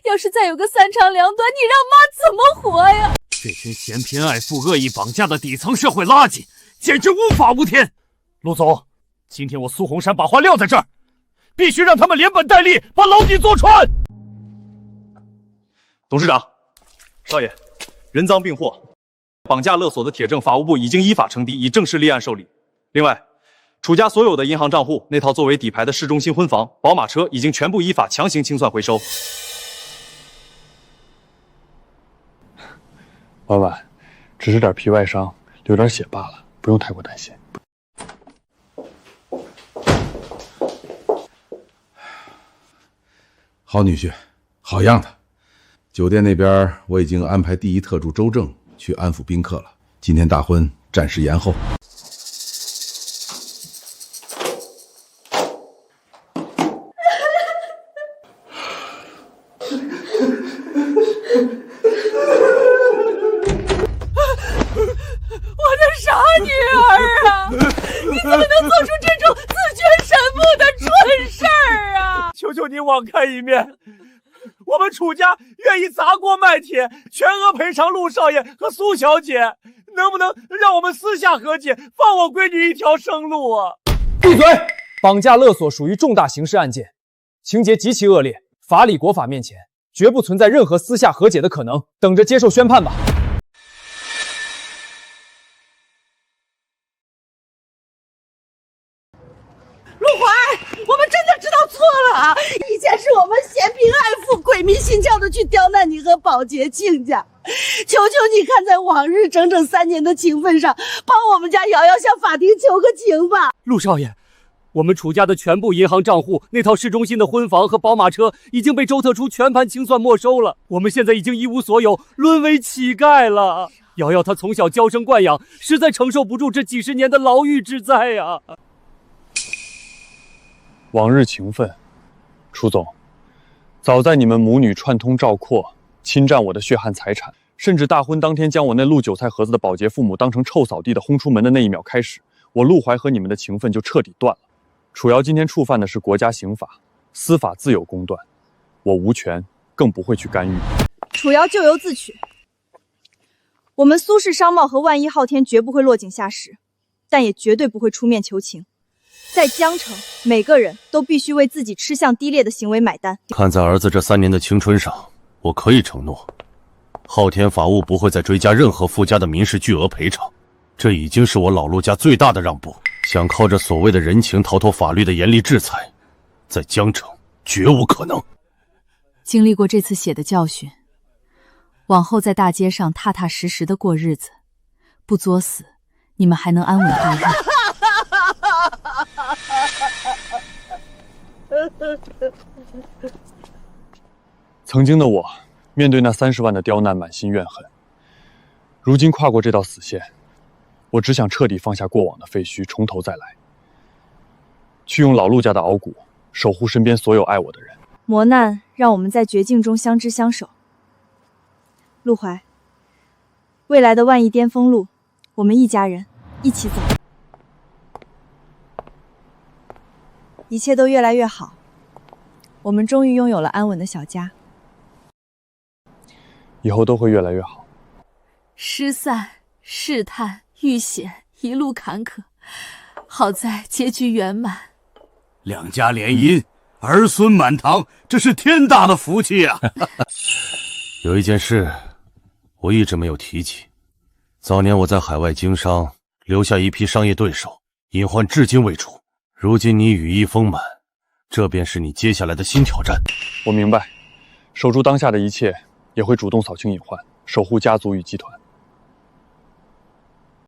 要是再有个3长2短，你让妈怎么活呀？这群嫌贫爱富、恶意绑架的底层社会垃圾，简直无法无天！陆总，今天我苏洪山把话撂在这儿，必须让他们连本带利把牢底坐穿。董事长、少爷，人赃并获，绑架勒索的铁证，法务部已经依法呈递，已正式立案受理。另外，楚家所有的银行账户，那套作为底牌的市中心婚房、宝马车，已经全部依法强行清算回收。婉婉，只是点皮外伤，流点血罢了，不用太过担心。好女婿，好样的！酒店那边我已经安排第1特助周正去安抚宾客了。今天大婚暂时延后。女儿啊，你怎么能做出这种自掘坟墓的蠢事儿啊！求求你网开一面，我们楚家愿意砸锅卖铁，全额赔偿陆少爷和苏小姐，能不能让我们私下和解，放我闺女一条生路啊？闭嘴！绑架勒索属于重大刑事案件，情节极其恶劣，法理国法面前绝不存在任何私下和解的可能，等着接受宣判吧。陆怀，我们真的知道错了啊！以前是我们嫌贫爱富、鬼迷心窍的去刁难你和保洁亲家，求求你看在往日整整3年的情分上，帮我们家瑶瑶向法庭求个情吧。陆少爷，我们楚家的全部银行账户、那套市中心的婚房和宝马车已经被周特初全盘清算没收了，我们现在已经一无所有，沦为乞丐了。瑶瑶她从小娇生惯养，实在承受不住这几10年的牢狱之灾呀。往日情分，楚总，早在你们母女串通赵括，侵占我的血汗财产，甚至大婚当天将我那录韭菜盒子的保洁父母当成臭扫地的轰出门的那一秒开始，我陆怀和你们的情分就彻底断了。楚瑶今天触犯的是国家刑法，司法自有公断，我无权，更不会去干预。楚瑶咎由自取。我们苏氏商贸和万一昊天绝不会落井下石，但也绝对不会出面求情。在江城，每个人都必须为自己吃相低劣的行为买单。看在儿子这3年的青春上，我可以承诺，昊天法务不会再追加任何附加的民事巨额赔偿。这已经是我老陆家最大的让步。想靠着所谓的人情逃脱法律的严厉制裁，在江城绝无可能。经历过这次血的教训，往后在大街上踏踏实实的过日子，不作死，你们还能安稳度日。曾经的我，面对那30万的刁难，满心怨恨。如今跨过这道死线，我只想彻底放下过往的废墟，从头再来，去用老陆家的傲骨，守护身边所有爱我的人。磨难让我们在绝境中相知相守。陆怀，未来的万亿巅峰路，我们一家人一起走。一切都越来越好，我们终于拥有了安稳的小家。以后都会越来越好。失散、试探、遇险，一路坎坷，好在结局圆满。两家联姻，儿孙满堂，这是天大的福气啊！有一件事我一直没有提起，早年我在海外经商，留下一批商业对手，隐患至今未除。如今你羽翼丰满，这便是你接下来的新挑战。我明白，守住当下的一切，也会主动扫清隐患，守护家族与集团。